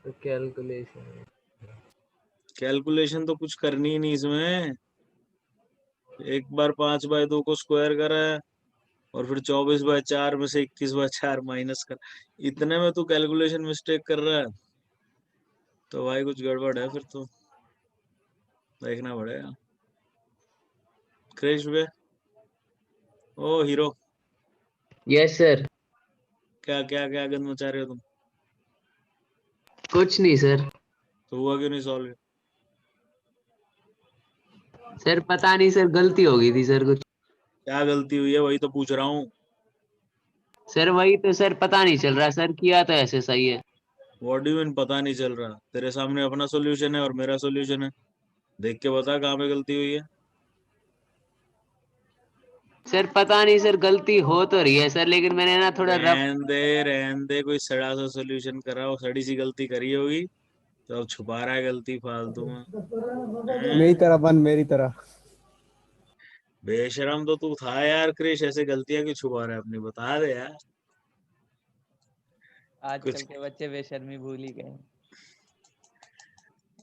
तो कैलकुलेशन। कैलकुलेशन तो कुछ करनी ही नहीं इसमें। एक बार 5/2 को स्क्वायर करा है, और फिर 24/4 में से 21/4 माइनस कर, इतने में तू कैलकुलेशन मिस्टेक कर रहा है, तो भाई कुछ गड़बड़ है फिर तो, देखना पड़ेगा। क्रिश बे, ओ हीरो, यस सर। क्या क्या क्या गंद मचा रहे हो तुम? कुछ नहीं सर। तो हुआ क्यों नहीं सॉल्व? सर पता नहीं सर, गलती हो गई थी सर कुछ। क्या गलती हुई है, वही तो पूछ रहा हूँ। सर वही तो सर, पता नहीं चल रहा सर, किया तो ऐसे सही है। व्हाट डू यू मीन पता नहीं चल रहा? तेरे सामने अपना सॉल्यूशन है और मेरा सॉल्यूशन है, देख के बता कहाँ पे गलती हुई है। सर पता नहीं सर, गलती हो तो रही है सर, लेकिन मैंने ना थोड़ा रफ। रहन दे, कोई सड़ा सा सॉल्यूशन करा हो, सड़ी सी गलती करी होगी, तो अब छुपा रहा है गलती फालतू में। मेरी हैं? तरह बन, मेरी तरह। बेशरम तो तू था यार क्रिश, ऐसे गलतियां क्यों छुपा रहा है अपनी, बता दे यार। आजकल कुछ के बच्चे बेशर्मी भूल ही गए।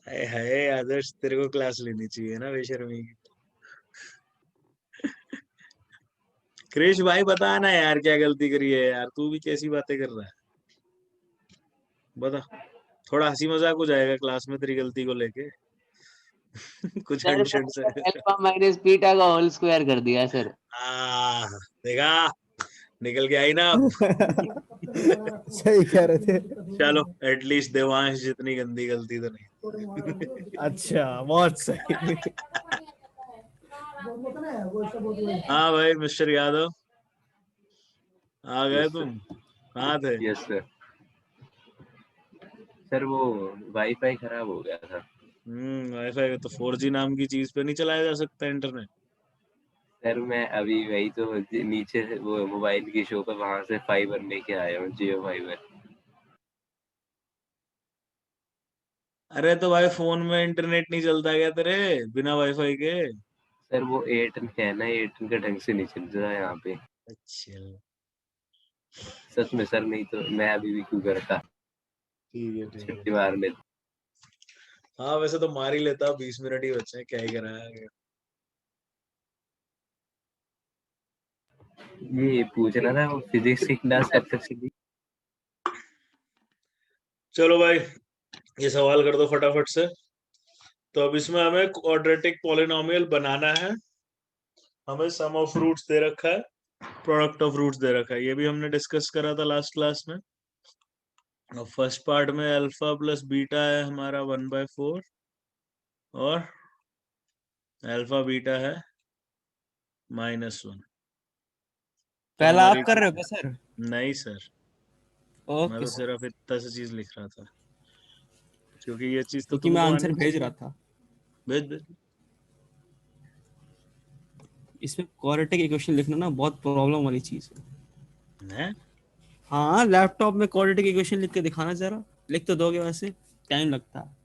हाय हाय आदर्श, तेरे को क्लास लेनी चाहिए ना बेशर्मी की। क्रिश भाई बता ना यार, क्या गलती करी है यार, तू भी कैसी बातें कर रहा है, बता। थोड़ा हंसी मजाक हो जाएगा क्लास में तेरी गलती को लेके। कुछ सर अनशन से। अल्फा माइनस बीटा का होल स्क्वायर कर दिया सर। देखा, निकल के आई ना अब। सही कह रहे थे। चलो एटलीस्ट देवांश जितनी गंदी गलती तो नहीं। अच्छा, बहुत सही। हाँ भाई मिस्टर यादव, आ गए यस तुम, कहाँ थे? Yes sir. सर वो वाईफाई खराब हो गया था। वाईफाई तो 4G नाम की चीज पे नहीं चलाया जा सकता इंटरनेट। सर मैं अभी वही तो नीचे से वो मोबाइल की शॉप है, वहां से फाइबर लेके आया हूँ, जियो फाइबर। अरे तो भाई फोन में इंटरनेट नहीं चलता क्या तेरे बिना वाईफाई के? सर वो एयरटेल का है ना, एयरटेल का ढंग से नहीं चल रहा है यहाँ पे। अच्छा सच में सर, नहीं तो मैं अभी भी क्यों करता, ठीक है ठीक है। छुट्टी मार ले। हाँ वैसे तो मार ही लेता, 20 मिनट ही बचे हैं, क्या ही कराया गया। ये पूछना था वो फिजिक्स की क्लास कब तक चली। चलो भाई ये सवाल कर दो फटाफट से। तो अब इसमें हमें क्वाड्रेटिक पॉलिनोमियल बनाना है, हमें सम ऑफ रूट्स दे रखा है, प्रोडक्ट ऑफ रूट्स दे रखा है, ये भी हमने डिस्कस करा था लास्ट क्लास में। और फर्स्ट पार्ट में अल्फा प्लस बीटा है हमारा 1/4, और अल्फा बीटा है -1। तो पहला हमारी, आप कर रहे हो क्या सर? नहीं सर, मैं ओके तो सर, सिर्फ इतना सी चीज लिख रहा था, क्योंकि ये चीज तो क्योंकि मैं तुमको आंसर आनी भेज चाहिए। रहा था। भेज भेज। इसमें क्वाड्रेटिक इक्वेशन लिखना ना बहुत प्रॉब्लम वाली चीज है। हैं? हाँ, लैपटॉप में क्वाड्रेटिक इक्वेशन लिख के दिखाना जरा। लिख तो दोगे वैसे, टाइम लगता है।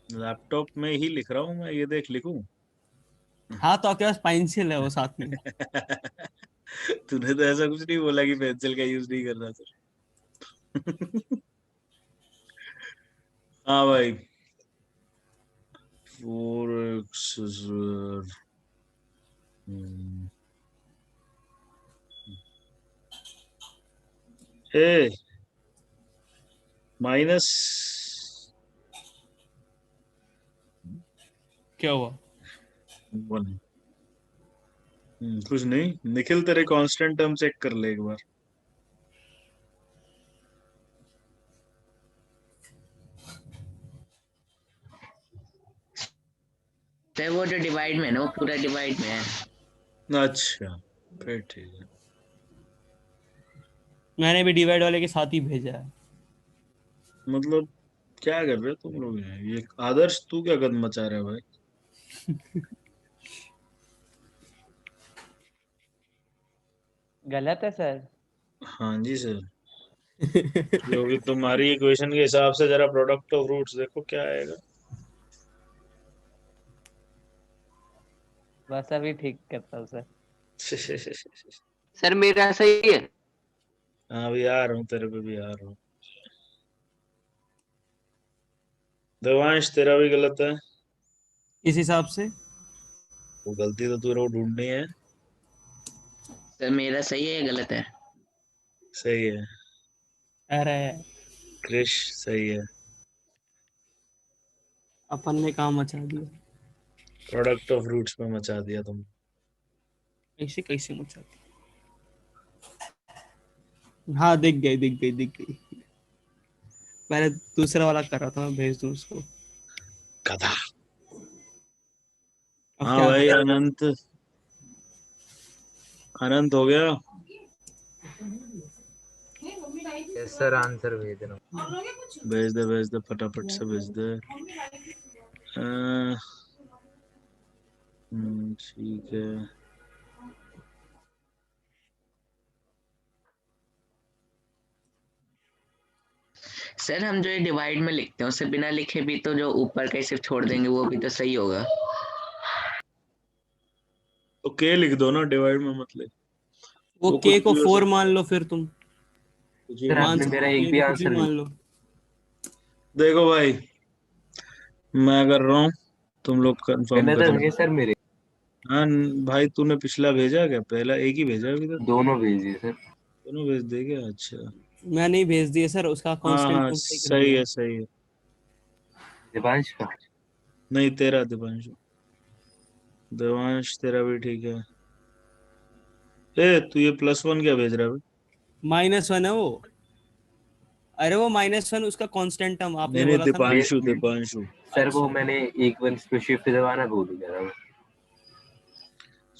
लैपटॉप में ही लिख रहा हूँ मैं, ये देख लिखूं। हाँ, तो आपके पास पेंसिल है वो साथ में। तूने तो ऐसा कुछ नहीं बोला कि पेंसिल का यूज नहीं करना सर। हाँ भाई 4x, ए माइनस क्या हुआ? 1। कुछ नहीं, निखिल तेरे कांस्टेंट टर्म चेक कर ले एक बार। सर वो जो डिवाइड में है ना, वो पूरा डिवाइड में है। अच्छा फिर ठीक है। मैंने भी डिवाइड वाले के साथ ही भेजा है। मतलब क्या कर रहे हो तुम लोग ये आदर्श, तू क्या कदम मचा रहा है भाई? गलत है सर। हाँ जी सर, क्योंकि तुम्हारी इक्वेशन के हिसाब से जरा प्रोडक्ट ऑफ रूट्स देखो क्या आएगा। बस अभी ठीक करता हूँ सर। सर मेरा सही है। हाँ अभी आ रहा हूँ, तेरे पे भी आ रहा हूँ। देवांश तेरा भी गलत है। इस हिसाब से वो गलती तो तेरे को ढूंढनी है। सर मेरा सही है या गलत है? सही है। अरे क्रिश सही है। अपन ने काम मचा दिया। प्रोडक्ट ऑफ रूट्स पे मचा दिया तुम। ऐसे कैसे मचा दिया? हाँ, दिख गई दिख गई दिख गई। पहले दूसरा वाला कर रहा था, मैं भेज दूं उसको। गधा। अब हाँ क्या भाई करें? अनंत, अनंत हो गया। यस सर, आंसर भेज रहा हूँ। भेज दे फटाफट से भेज दे। ठीक है। सर हम जो ये डिवाइड में लिखते हैं उसे बिना लिखे भी तो जो ऊपर का ही सिर्फ छोड़ देंगे वो भी तो सही होगा। तो के लिख दो ना, डिवाइड में मत ले। वो वो कुछ के को भी हो 4 सकता मान है, लो फिर तुम। कुछ भी सर मान आपने मान सकते मेरा हैं। एक के भी को कुछ भी आंसर नहीं। मान लो। देखो भाई, मैं कर रहा हूँ, तुम लोग कंफर्म करना कर तो लो। है सर मेरे, हाँ भाई, तूने पिछला भेजा क्या? पहला एक ही भेजा अभी तक? दोनों भेजिए सर। दोनों भेज दे क्या? अच्छा। मैं नहीं भेज दिए सर, उसका हाँ कांस्टेंट हाँ, तुम सही कर सही दिया। है सही है। दिवांश का नहीं, तेरा दिपांशु। देवांश तेरा भी ठीक है। ए, तू ये +1 क्या भेज रहा है? -1 है वो। अरे वो -1 उसका कांस्टेंट टर्म नहीं आपने नहीं, बोला था ना। दीपांशु दीपांशु। सर, वो अच्छा। मैंने एक वन पे शिफ्ट दबाना भूल गया था मैं।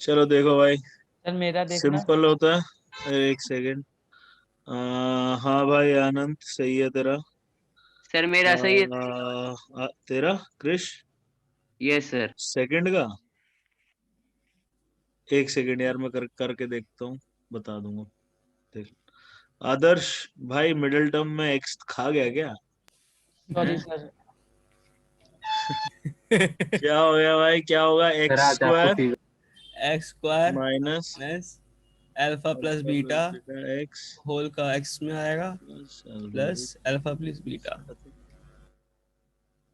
चलो देखो भाई, सर मेरा देखना। सिंपल होता है। एक सेकंड। हाँ भाई, आनंद सही है तेरा। सर मेरा सही है। तेरा क्रिश यस सर। सेकंड का। एक सेकंड यार, मैं करके देखता हूँ, बता दूंगा। देख। आदर्श भाई, मिडिल टर्म में एक्स खा गया क्या? सॉरी हैं? सर। क्या हो गया भाई? क्या होगा? सर एक्स आज आपको square fever x² minus minus alpha plus alpha beta plus beta X whole का x में आएगा plus alpha plus alpha plus beta.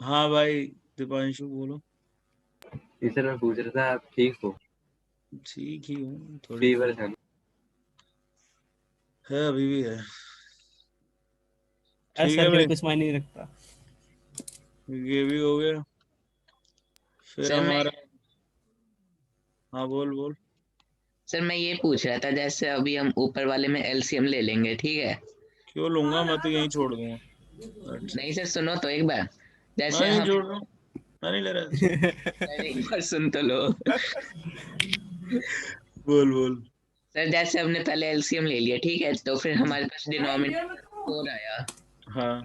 हाँ भाई, दीपांशु बोलो। सर मैं पूछ रहा था, आप ठीक हो? ठीक ही हूँ, थोड़ी फीवर बहुत था। है, अभी भी है। अरे ठीक सर है के लिए भाई, कुछ मायने नहीं रखता। ये भी हो गया। फिर सर मैं हमारा, हाँ बोल बोल। सर मैं ये पूछ रहा था, जैसे अभी हम ऊपर वाले में एलसीएम ले लेंगे, ठीक है? क्यों लूंगा? मैं तो यहीं छोड़ दूंगा। अच्छा। नहीं सर, सुनो तो एक बार। मैं जैसे नहीं हम छोड़ रहा हूँ, मैं नहीं ले रहा ऐसे। सर एक बार सुन तो लो। बोल बोल। सर जैसे हमने पहले एलसीएम ले लिया, ठीक है, तो फिर हमारे पास डिनोमिनेटर 4 आया। हाँ।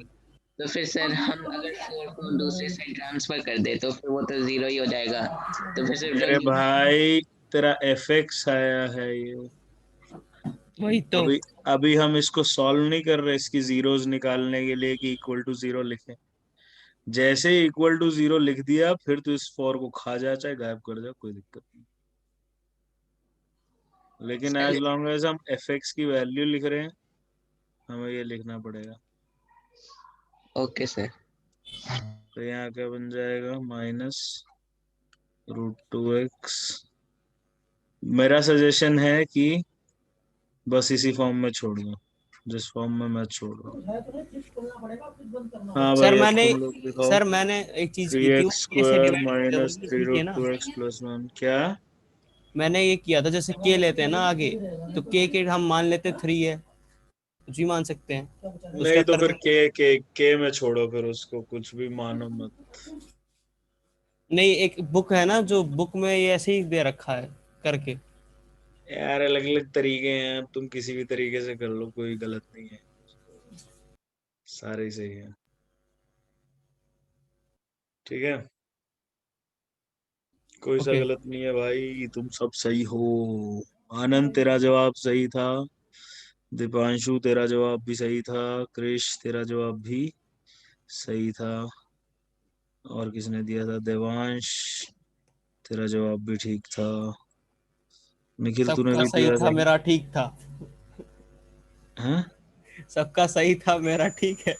तो फिर सर हम अगर 4 को दूसरे साइड ट्रांसफर कर दे तो फिर वो तो जीरो ही हो जाएगा। तो फिर सिर्फ मेरे भाई, तेरा fx आया है ये। वही तो। अभी अभी हम इसको सॉल्व नहीं कर रहे इसकी जीरोस निकालने के लिए कि इक्वल टू जीरो लिखें। जैसे ही इक्वल टू जीरो लिख दिया, फिर तो इस फॉर को खा जा, चाहे गायब कर जा, कोई दिक्कत नहीं। लेकिन एज सर लॉन्ग एज हम fx की वैल्यू लिख रहे हैं, हमें ये लिखना पड़ेगा। Okay sir. तो यहाँ क्या बन जाएगा? -√2x। मेरा सजेशन है कि बस इसी फॉर्म में छोड़ दो, जिस फॉर्म में मैं छोड़ रहा हूँ। हाँ सर भाई, अब मैंने तुम लोग दिखाओ। सर मैंने एक चीज थ्री की थी, वो एक्स के से स्क्वायर डिवाइड करते माइनस वही थ्री इसलिए रूट ना। टू एक्स प्लस वन क्या? मैंने ये किया था, जैसे के लेते हैं ना आगे, तो के हम मान लेते 3 है, कुछ भी मान सकते हैं, उसका नहीं तो फिर करते। के में छोड़ो, फिर उसको कुछ भी मानो मत। नहीं, एक बुक है ना, जो बुक में ये ऐसे ही दे रखा है करके। यार अलग अलग तरीके हैं, अब तुम किसी भी तरीके से कर लो, कोई गलत नहीं है, सारे ही सही है। ठीक है, कोई सा ओके। गलत नहीं है भाई, तुम सब सही हो। आनंद तेरा जवाब सही था, दीपांशु तेरा जवाब भी सही था, क्रिश तेरा जवाब भी सही था, और किसने दिया था? देवांश तेरा जवाब भी ठीक था, निखिल तूने सबका भी सही दिया था, था। मेरा ठीक था। हैं? सबका सही था, मेरा ठीक है।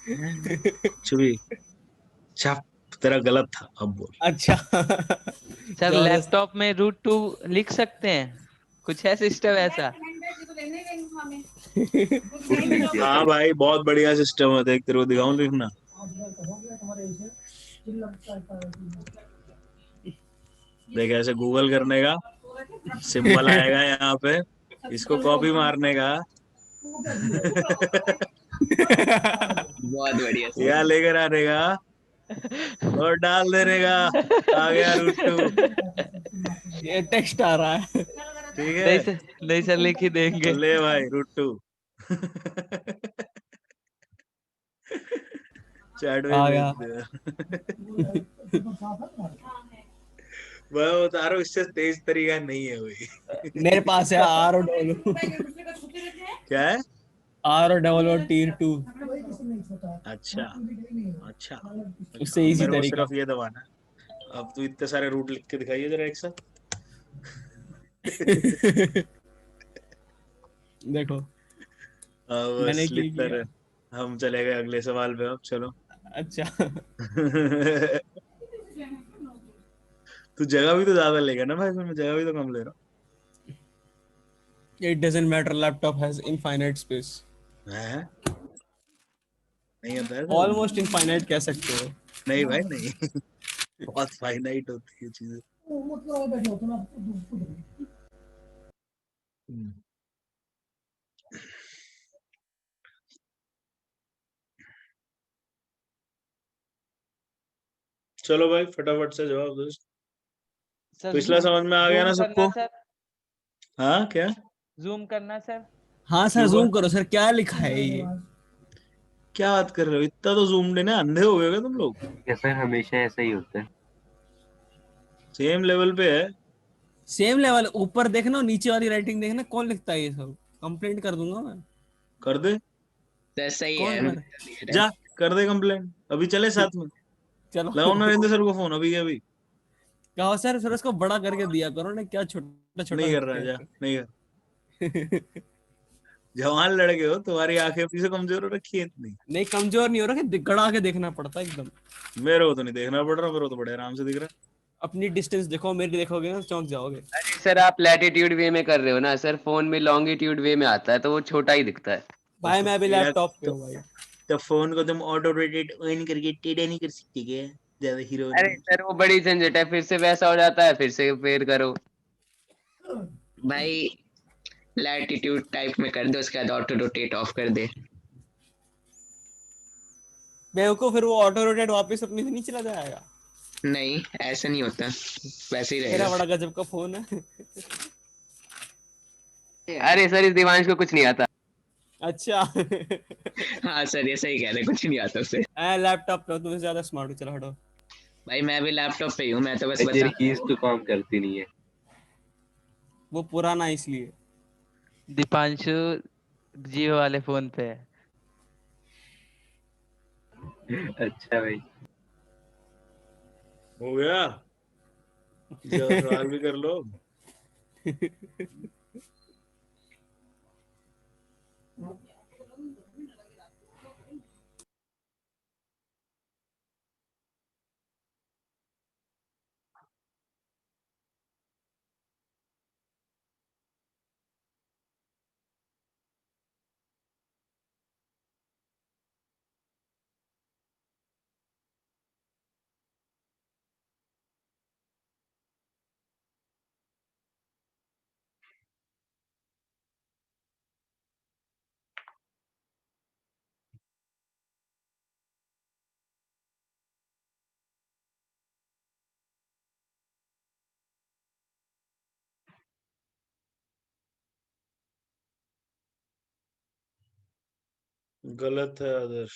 कुछ भी। अच्छा, तेरा गलत था, अब बोल। अच्छा। सर जबरदस्त। लैपटॉप में √2 लिख सकते हैं, कुछ है सिस्टम ऐसा? फूड लिख दिया हाँ सर। भाई, बहुत बढ़िया सिस्टम है, देख तेरे को दिखाऊं लिखना। देख, ऐसे गूगल करने का सिंबल आएगा यहाँ पे, इसको कॉपी मारने का। बहुत बढ़िया यहाँ सर। लेकर आने का और डाल देने का। आ गया √2। ये टेक्स्ट आ रहा है। ठीक नहीं है, सर, नहीं सर, लिख ही तो देंगे। ले भाई √2। चैट में आ भेज गया। दिया। मैं बता रहा हूँ, इससे तेज तरीका नहीं है कोई। मेरे पास है आर और डब्ल्यू। क्या है? आर और डबल और टीर 2। अच्छा अच्छा उससे अब इजी मेरे को तरीका। सिर्फ ये दबाना है। अब तू इतने सारे रूट लिख के दिखाइए जरा एक साथ। देखो हाँ मैंने बस क्या लिखता किया। रहे। हम चले गए अगले सवाल पे, अब चलो। अच्छा तू जगह भी तो ज्यादा लेगा ना भाई, इसमें मैं जगह भी तो कम ले रहा it doesn't matter, laptop has infinite space, हूँ। हैं? नहीं होता है सर? almost infinite कह सकते हो। नहीं भाई नहीं। बहुत फाइनाइट होती है चीजें। हम्म। चलो भाई फटाफट से जवाब दो। सर पिछला समझ में आ गया ना जूम करना सबको? सर, हाँ क्या? जूम करना सर। हाँ सर, क्यों जूम बात करो सर, क्या लिखा है ये? क्या बात कर रहे हो? इतना तो जूम लेने अंधे हो गए क्या तुम लोग? ये सर हमेशा ऐसा ही होता है। सेम लेवल पे है। सेम लेवल, ऊपर देखना और नीचे वाली राइटिंग देखना, कौन लिखता है ये सब? कंप्लेंट कर दूंगा मैं। कर दे, सर सही कौन है। कर? जा कर दे कंप्लेंट, अभी चले साथ में। चलो लगाओ नरेंद्र सर को फोन अभी के अभी। कहो सर, फिर उसको बड़ा करके दिया करो ना, क्या छोटा छोटा नहीं कर लिखते रहा, जा हैं। नहीं कर। जवान लड़के हो, तुम्हारी आंखें पीछे कमजोर हो रखी है इतनी। नहीं, कमजोर नहीं हो रहा कि गड़ा के देखना पड़ता है एकदम। मेरे को तो नहीं देखना पड़ रहा, मेरे को तो बड़े आराम से दिख रहा अपनी डिस्टेंस देखो, मेरी देखोगे ना चौंक जाओगे। अरे सर आप लैटिट्यूड वे में कर रहे हो ना सर, फोन में लॉन्गिट्यूड वे में आता है तो वो छोटा ही दिखता है। भाई मैं अभी है यार। लैपटॉप पे तो, हूँ भाई। तो फोन को तुम ऑटो रोटेट ऑन करके टेढ़ा नहीं कर सकते क्या? ज्यादा हीरो अरे सर वो बड़ी झंझट है, फिर से वैसा हो जाता है, फिर से फिर करो। भाई लैटिट्यूड टाइप में कर दे, उसके बाद ऑटो रोटेट ऑफ कर दे। बेवकूफ, फिर वो ऑटो रोटेट वापस अपने से नहीं चला जाएगा? नहीं ऐसा नहीं होता, वैसे ही तेरा रहेगा। बड़ा गजब का फोन है। अरे सर इस दिवांश को कुछ नहीं आता। अच्छा हाँ सर ये सही कह रहे, कुछ नहीं आता उससे। लैपटॉप पे हो, तुमसे ज्यादा स्मार्ट हो, चलो हटो। भाई मैं भी लैपटॉप पे ही हूँ, मैं तो बस भाई बता। तेरी कीज तो काम करती नहीं है। वो पुराना है इसलिए। दीपांशु जियो वाले फोन पे है। अच्छा भाई। हो गया। ज्यादा सवाल भी कर लो। गलत है आदर्श।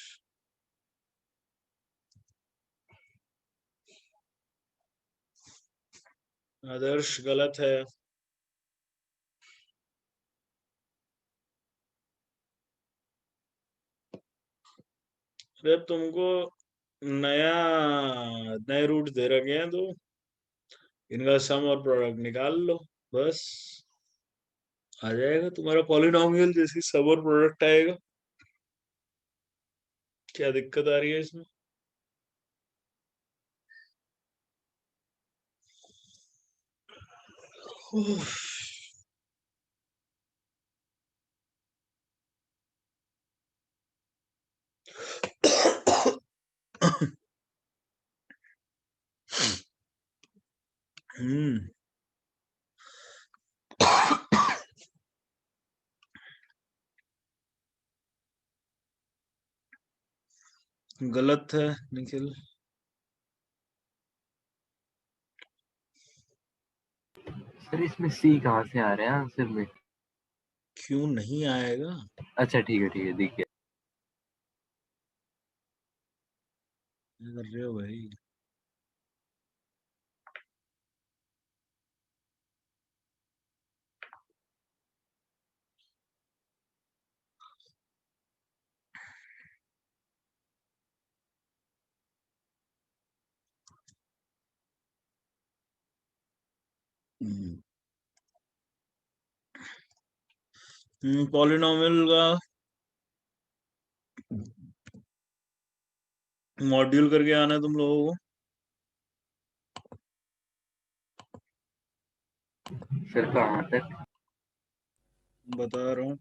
आदर्श गलत है। अरे तुमको नया नए रूट दे रखे हैं तो इनका सम और प्रोडक्ट निकाल लो बस। आ जाएगा तुम्हारा पॉलिनॉमियल जैसी सम और प्रोडक्ट आएगा। क्या दिक्कत आ रही है इसमें? उफ। हम्म। गलत है निखिल। सर इसमें सी कहाँ से आ रहा है आंसर में? क्यों नहीं आएगा? अच्छा ठीक है दिख गया। क्या कर रहे हो भाई? पॉलिनॉमियल का मॉड्यूल करके आना है तुम लोगों को। सर कहाँ तक? बता रहा हूँ।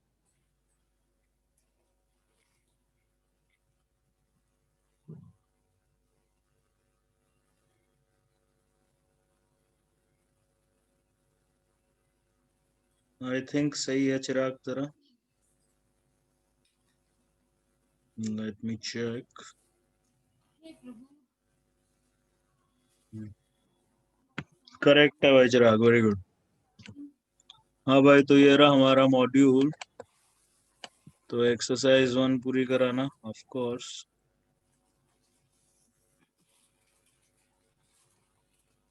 आई थिंक सही है चिराग तेरा। Let me check. करेक्ट है भाई चिराग, वेरी गुड। हाँ भाई, तो ये रहा हमारा मॉड्यूल। तो एक्सरसाइज 1 पूरी कराना ऑफ कोर्स,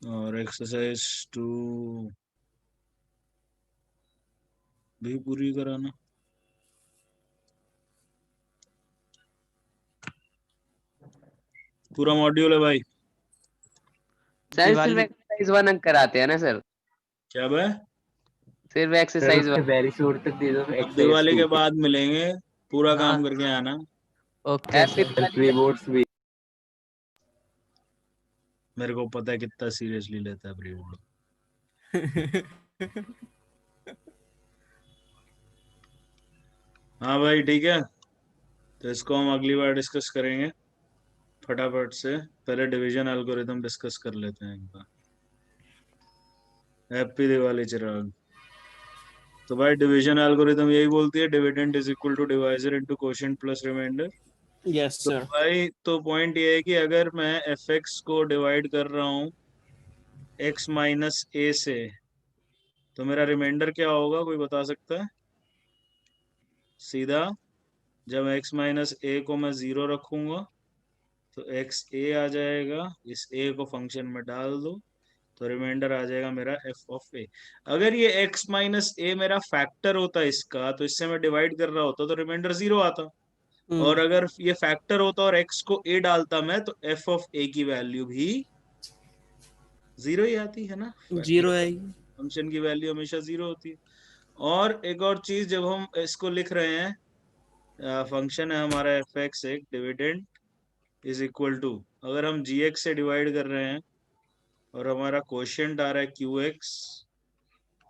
और एक्सरसाइज 2 भी पूरी कराना। पूरा मॉड्यूल है भाई। सर सिर्फ दिवाली एक्सरसाइज 1 कराते हैं ना सर? क्या भाई? सिर्फ सर एक्सरसाइज उसके 1। वेरिसोड तक दे दो अब एक्सरसाइज दिवाली 2 के के। बाद मिलेंगे, पूरा हाँ काम करके आना। Okay happy sir. Sir Diwali pre sir. Boards भी। मेरे को पता है कितना सीरियसली लेता है प्री बोर्ड। हाँ भाई ठीक है, तो इसको हम अगली बार डिस्कस करेंगे फटाफट से। पहले डिवीजन एल्गोरिथम डिस्कस कर लेते हैं इनका। हैप्पी दिवाली चिराग। तो भाई डिवीजन एल्गोरिथम यही बोलती है, dividend is equal to divisor into quotient plus remainder. Yes तो सर। भाई तो पॉइंट ये है कि अगर मैं एफ एक्स को डिवाइड कर रहा हूँ एक्स माइनस ए से, तो मेरा रिमाइंडर क्या होगा, कोई बता सकता है? सीधा जब x माइनस ए को मैं 0 रखूंगा तो एक्स ए आ जाएगा, इस ए को फंक्शन में डाल दो तो रिमाइंडर आ जाएगा मेरा एफ ऑफ ए। अगर ये x माइनस ए मेरा फैक्टर होता इसका, तो इससे मैं डिवाइड कर रहा होता तो रिमाइंडर 0 आता। और अगर ये फैक्टर होता और x को a डालता मैं, तो एफ ऑफ ए की वैल्यू भी 0 ही आती है ना। जीरो आएगी। फंक्शन की वैल्यू हमेशा 0 होती है। और एक और चीज, जब हम इसको लिख रहे हैं, फंक्शन है हमारा एफ एक्स, एक डिविडेंड इज इक्वल टू, अगर हम जी एक्स से डिवाइड कर रहे हैं और हमारा क्वोशिएंट आ रहा है क्यू एक्स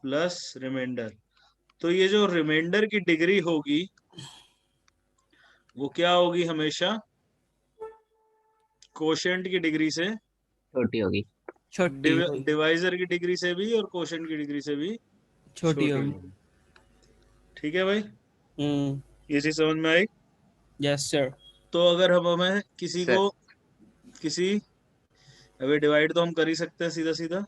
प्लस रिमाइंडर, तो ये जो रिमाइंडर की डिग्री होगी वो क्या होगी, हमेशा क्वोशिएंट की डिग्री से, छोटी होगी। छोटी होगी। डिवाइजर की डिग्री से भी और क्वोशिएंट की डिग्री से भी छोटी छोटी होगी। होगी। ठीक है भाई, हम्म। ये चीज समझ में आई? Yes sir. तो अगर हम हमें किसी सर को किसी, अभी डिवाइड तो हम कर ही सकते हैं सीधा सीधा,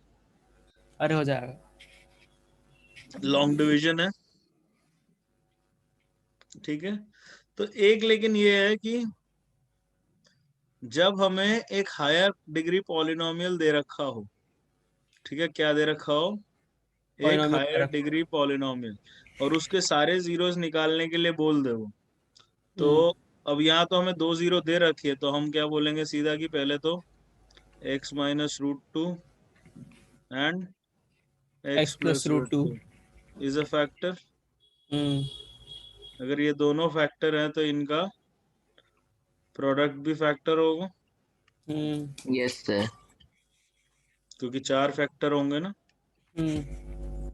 अरे हो जाएगा। लॉन्ग डिवीजन है, ठीक है। तो एक लेकिन ये है कि जब हमें एक हायर डिग्री पॉलिनोमियल दे रखा हो, ठीक है, क्या दे रखा हो, एक पॉलिनोमियल हायर डिग्री पॉलिनोमियल, और उसके सारे जीरोस निकालने के लिए बोल दे वो, तो अब यहाँ तो हमें 2 जीरो दे रखी है, तो हम क्या बोलेंगे सीधा कि पहले तो x minus root two and x x plus plus root root two. Two is a factor. Hmm. अगर ये दोनों फैक्टर हैं तो इनका प्रोडक्ट भी फैक्टर होगा, हम्म। Yes sir. क्योंकि 4 फैक्टर होंगे ना। हम्म।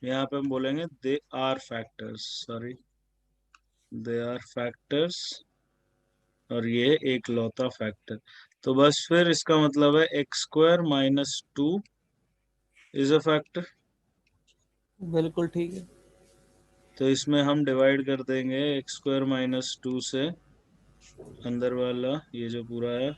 यहाँ पे हम बोलेंगे they are factors, sorry, they are factors, और ये एक लौता फैक्टर। तो बस फिर इसका मतलब है x square minus to is a factor. बिल्कुल ठीक है। तो इसमें हम डिवाइड कर देंगे एक्स स्क्वायर माइनस टू से अंदर वाला ये जो पूरा है,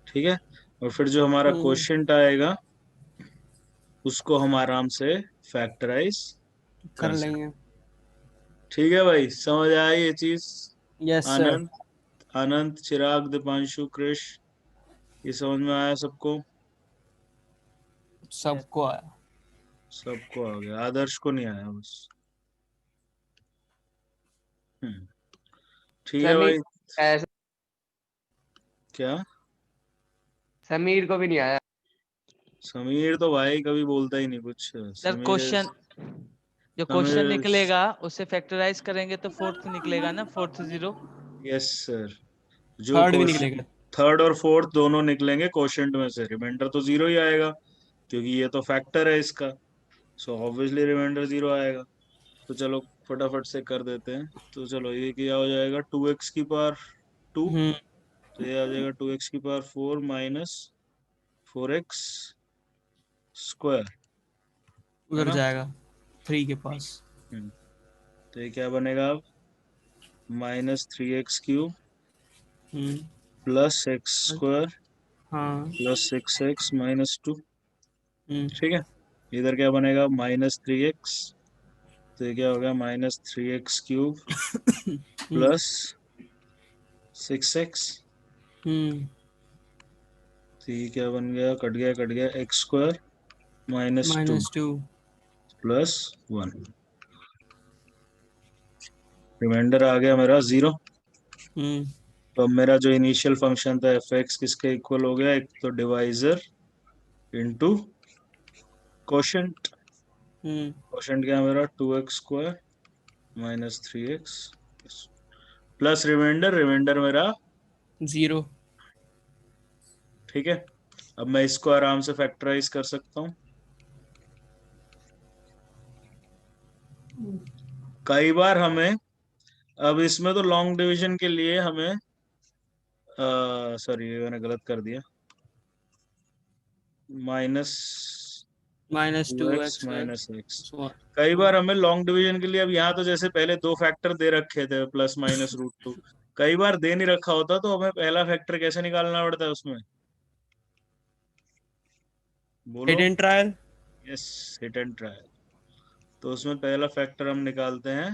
ठीक है। और फिर जो हमारा क्वोशिएंट आएगा उसको हम आराम से फैक्टराइज कर कर सकते। लेंगे। ठीक है भाई, समझ आई ये चीज? Yes sir. आनंद, आनंद, चिराग, दीपांशु, कृष, ये समझ में आया सबको? सबको आया। सबको आ गया, आदर्श को नहीं आया बस। ठीक है समीर भाई। ऐसा- क्या? समीर को भी नहीं आया। समीर तो भाई कभी बोलता ही नहीं कुछ। सर समीर क्वेश्चन जो क्वेश्चन समीर निकलेगा उससे फैक्टराइज करेंगे तो फोर्थ निकलेगा ना, फोर्थ जीरो। यस सर, जो थर्ड भी निकलेगा। थर्ड और फोर्थ दोनों निकलेंगे क्वोशंट में से, रिमाइंडर तो जीरो ही आएगा क्योंकि ये तो फैक्टर है इसका, सो ऑब्वियसली रिमाइंडर जीरो आएगा। तो चलो फटाफट से कर देते हैं। तो चलो ये क्या हो जाएगा, 2x की पावर 2, तो ये आ जाएगा 2x की पावर 4 माइनस 4x स्क्वायर, है उधर ना। जाएगा 3 के पास। तो ये क्या बनेगा अब, minus 3x cube plus x square हाँ। Plus 6x minus 2। हम्म ठीक है, इधर क्या बनेगा, माइनस 3x, तो ये क्या होगा, minus 3x cube plus 6x, तो ये क्या बन गया, कट गया x square minus 2 -2। Plus 1, remainder आ गया मेरा 0। तो अब मेरा जो इनिशियल फंक्शन था एफ एक्स किसके इक्वल हो गया, एक तो डिवाइजर इनटू कोशेंट। कोशेंट क्या है मेरा, 2x square minus 3x plus remainder मेरा 0। ठीक है। अब मैं इसको आराम से फैक्टराइज कर सकता हूँ। कई बार हमें, अब इसमें तो लॉन्ग डिवीजन के लिए हमें सॉरी मैंने गलत कर दिया, माइनस -2x माइनस एक्स। कई बार हमें लॉन्ग डिवीजन के लिए, अब यहाँ तो जैसे पहले दो फैक्टर दे रखे थे प्लस माइनस रूट 2, कई बार दे नहीं रखा होता तो हमें पहला फैक्टर कैसे निकालना पड़ता है उसमें, बोलो। Hit and trial. Yes, hit and trial. तो उसमें पहला फैक्टर हम निकालते हैं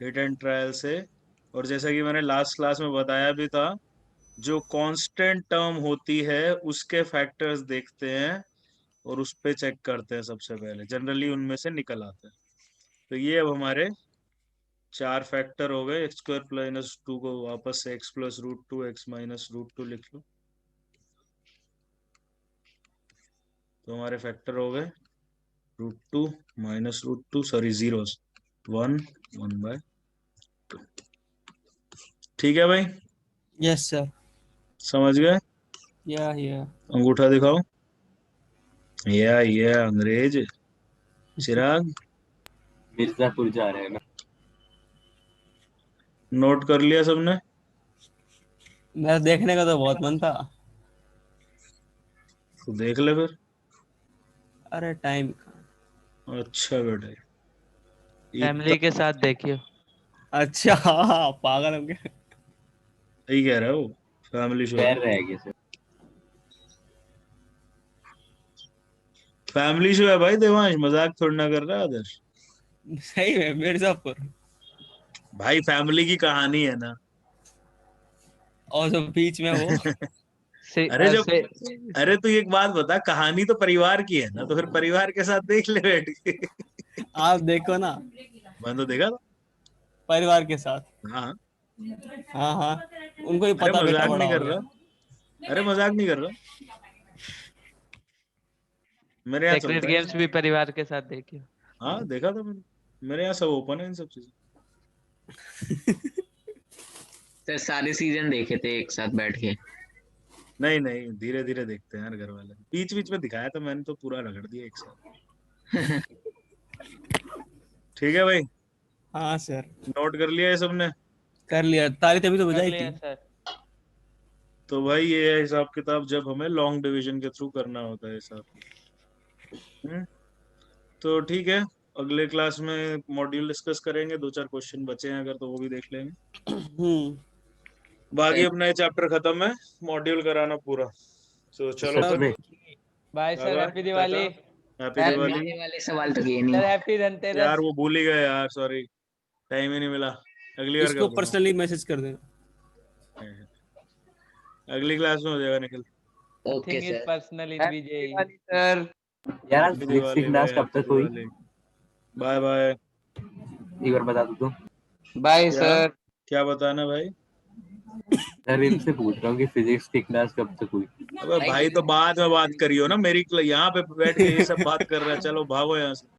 हिट एंड ट्रायल से। और जैसा कि मैंने लास्ट क्लास में बताया भी था, जो कांस्टेंट टर्म होती है उसके फैक्टर्स देखते हैं और उस पे चेक करते हैं सबसे पहले, जनरली उनमें से निकल आते हैं। तो ये अब हमारे 4 फैक्टर हो गए। एक्स स्क्वायर प्लस 2 को वापस से X plus root 2 X minus root 2 लिख लो। तो हमारे फैक्टर हो गए √2 माइनस √2, सॉरी जीरोस, 1 1/2। ठीक है भाई, यस सर। समझ गए। या अंगूठा दिखाओ। ये अंग्रेज चिराग, मिर्जापुर जा रहे हैं ना। नोट कर लिया सबने। मेरा देखने का तो बहुत मन था। तो देख ले फिर। अरे टाइम। अच्छा बेटा, फैमिली के साथ देखियो। अच्छा पागल हो गया। सही कह रहा है वो, फैमिली शो है। पैर रह गए सर। फैमिली शो है भाई देवांश, मजाक थोड़ी ना कर रहा है आदर्श। सही में मिर्जापुर। भाई फैमिली की कहानी है ना। और जो बीच में वो अरे अरे तू एक बात बता, कहानी तो परिवार की है ना, तो फिर परिवार के साथ देख ले बैठ के। आप देखो ना, मैं तो देखा था। परिवार के साथ। हाँ, हाँ उनको ही अरे पता बेटा मजाक बड़ा नहीं हो कर गया। रहा, अरे मजाक नहीं कर रहा, मेरे यहाँ सेक्रेट चलता है। गेम्स भी परिवार के साथ देखियो। हाँ देखा था मैंने, मेरे यहाँ सब ओपन है इन सब चीजें। सर सारे सीजन देखे थे एक साथ बैठ के। नहीं नहीं, धीरे धीरे देखते हैं यार घर वाले, बीच बीच में दिखाया था मैंने, तो पूरा रगड़ दिया एक साथ। ठीक है भाई, हाँ सर, नोट कर लिया ये सबने। कर लिया। तारीख तभी तो कर बजाई लिया थी। सर। तो भाई ये है हिसाब किताब जब हमें लॉन्ग डिवीजन के थ्रू करना होता है हिसाब। तो ठीक है, अगले क्लास में मॉड्यूल डिस्कस करेंगे, 2-4 क्वेश्चन बचे हैं अगर, तो वो भी देख लेंगे। बाकी अपना ये चैप्टर खत्म है, मॉड्यूल कराना पूरा। तो चलो सच फिर, में bye bye sir, bye happy Diwali. Happy sir Diwali. मेरे वाले सवाल तो किए सर नहीं। हैप्पी धनतेरस। यार वो भूल ही गए यार, सॉरी, टाइम ही नहीं मिला, अगली बार इसको कर पर्सनली मैसेज कर देना। दूंगा, अगली क्लास में हो जाएगा Nikhil. Okay thing is sir. Personal इन हैप्पी विजय। दिवाली सर। यार हैप्पी फिजिक्स की दिवाली भाई, क्लास कब हैप्पी तक हुई? दिवाली। Bye bye. एक बार बता दो तो। बाय क्या सर। क्या बताना भाई? सर इनसे पूछ रहा हूँ कि फिजिक्स की क्लास कब तक हुई? अबे भाई तो बाद में बात करियो ना, मेरी यहाँ पे बैठ के ये सब बात कर रहा है, चलो भागो यहाँ से।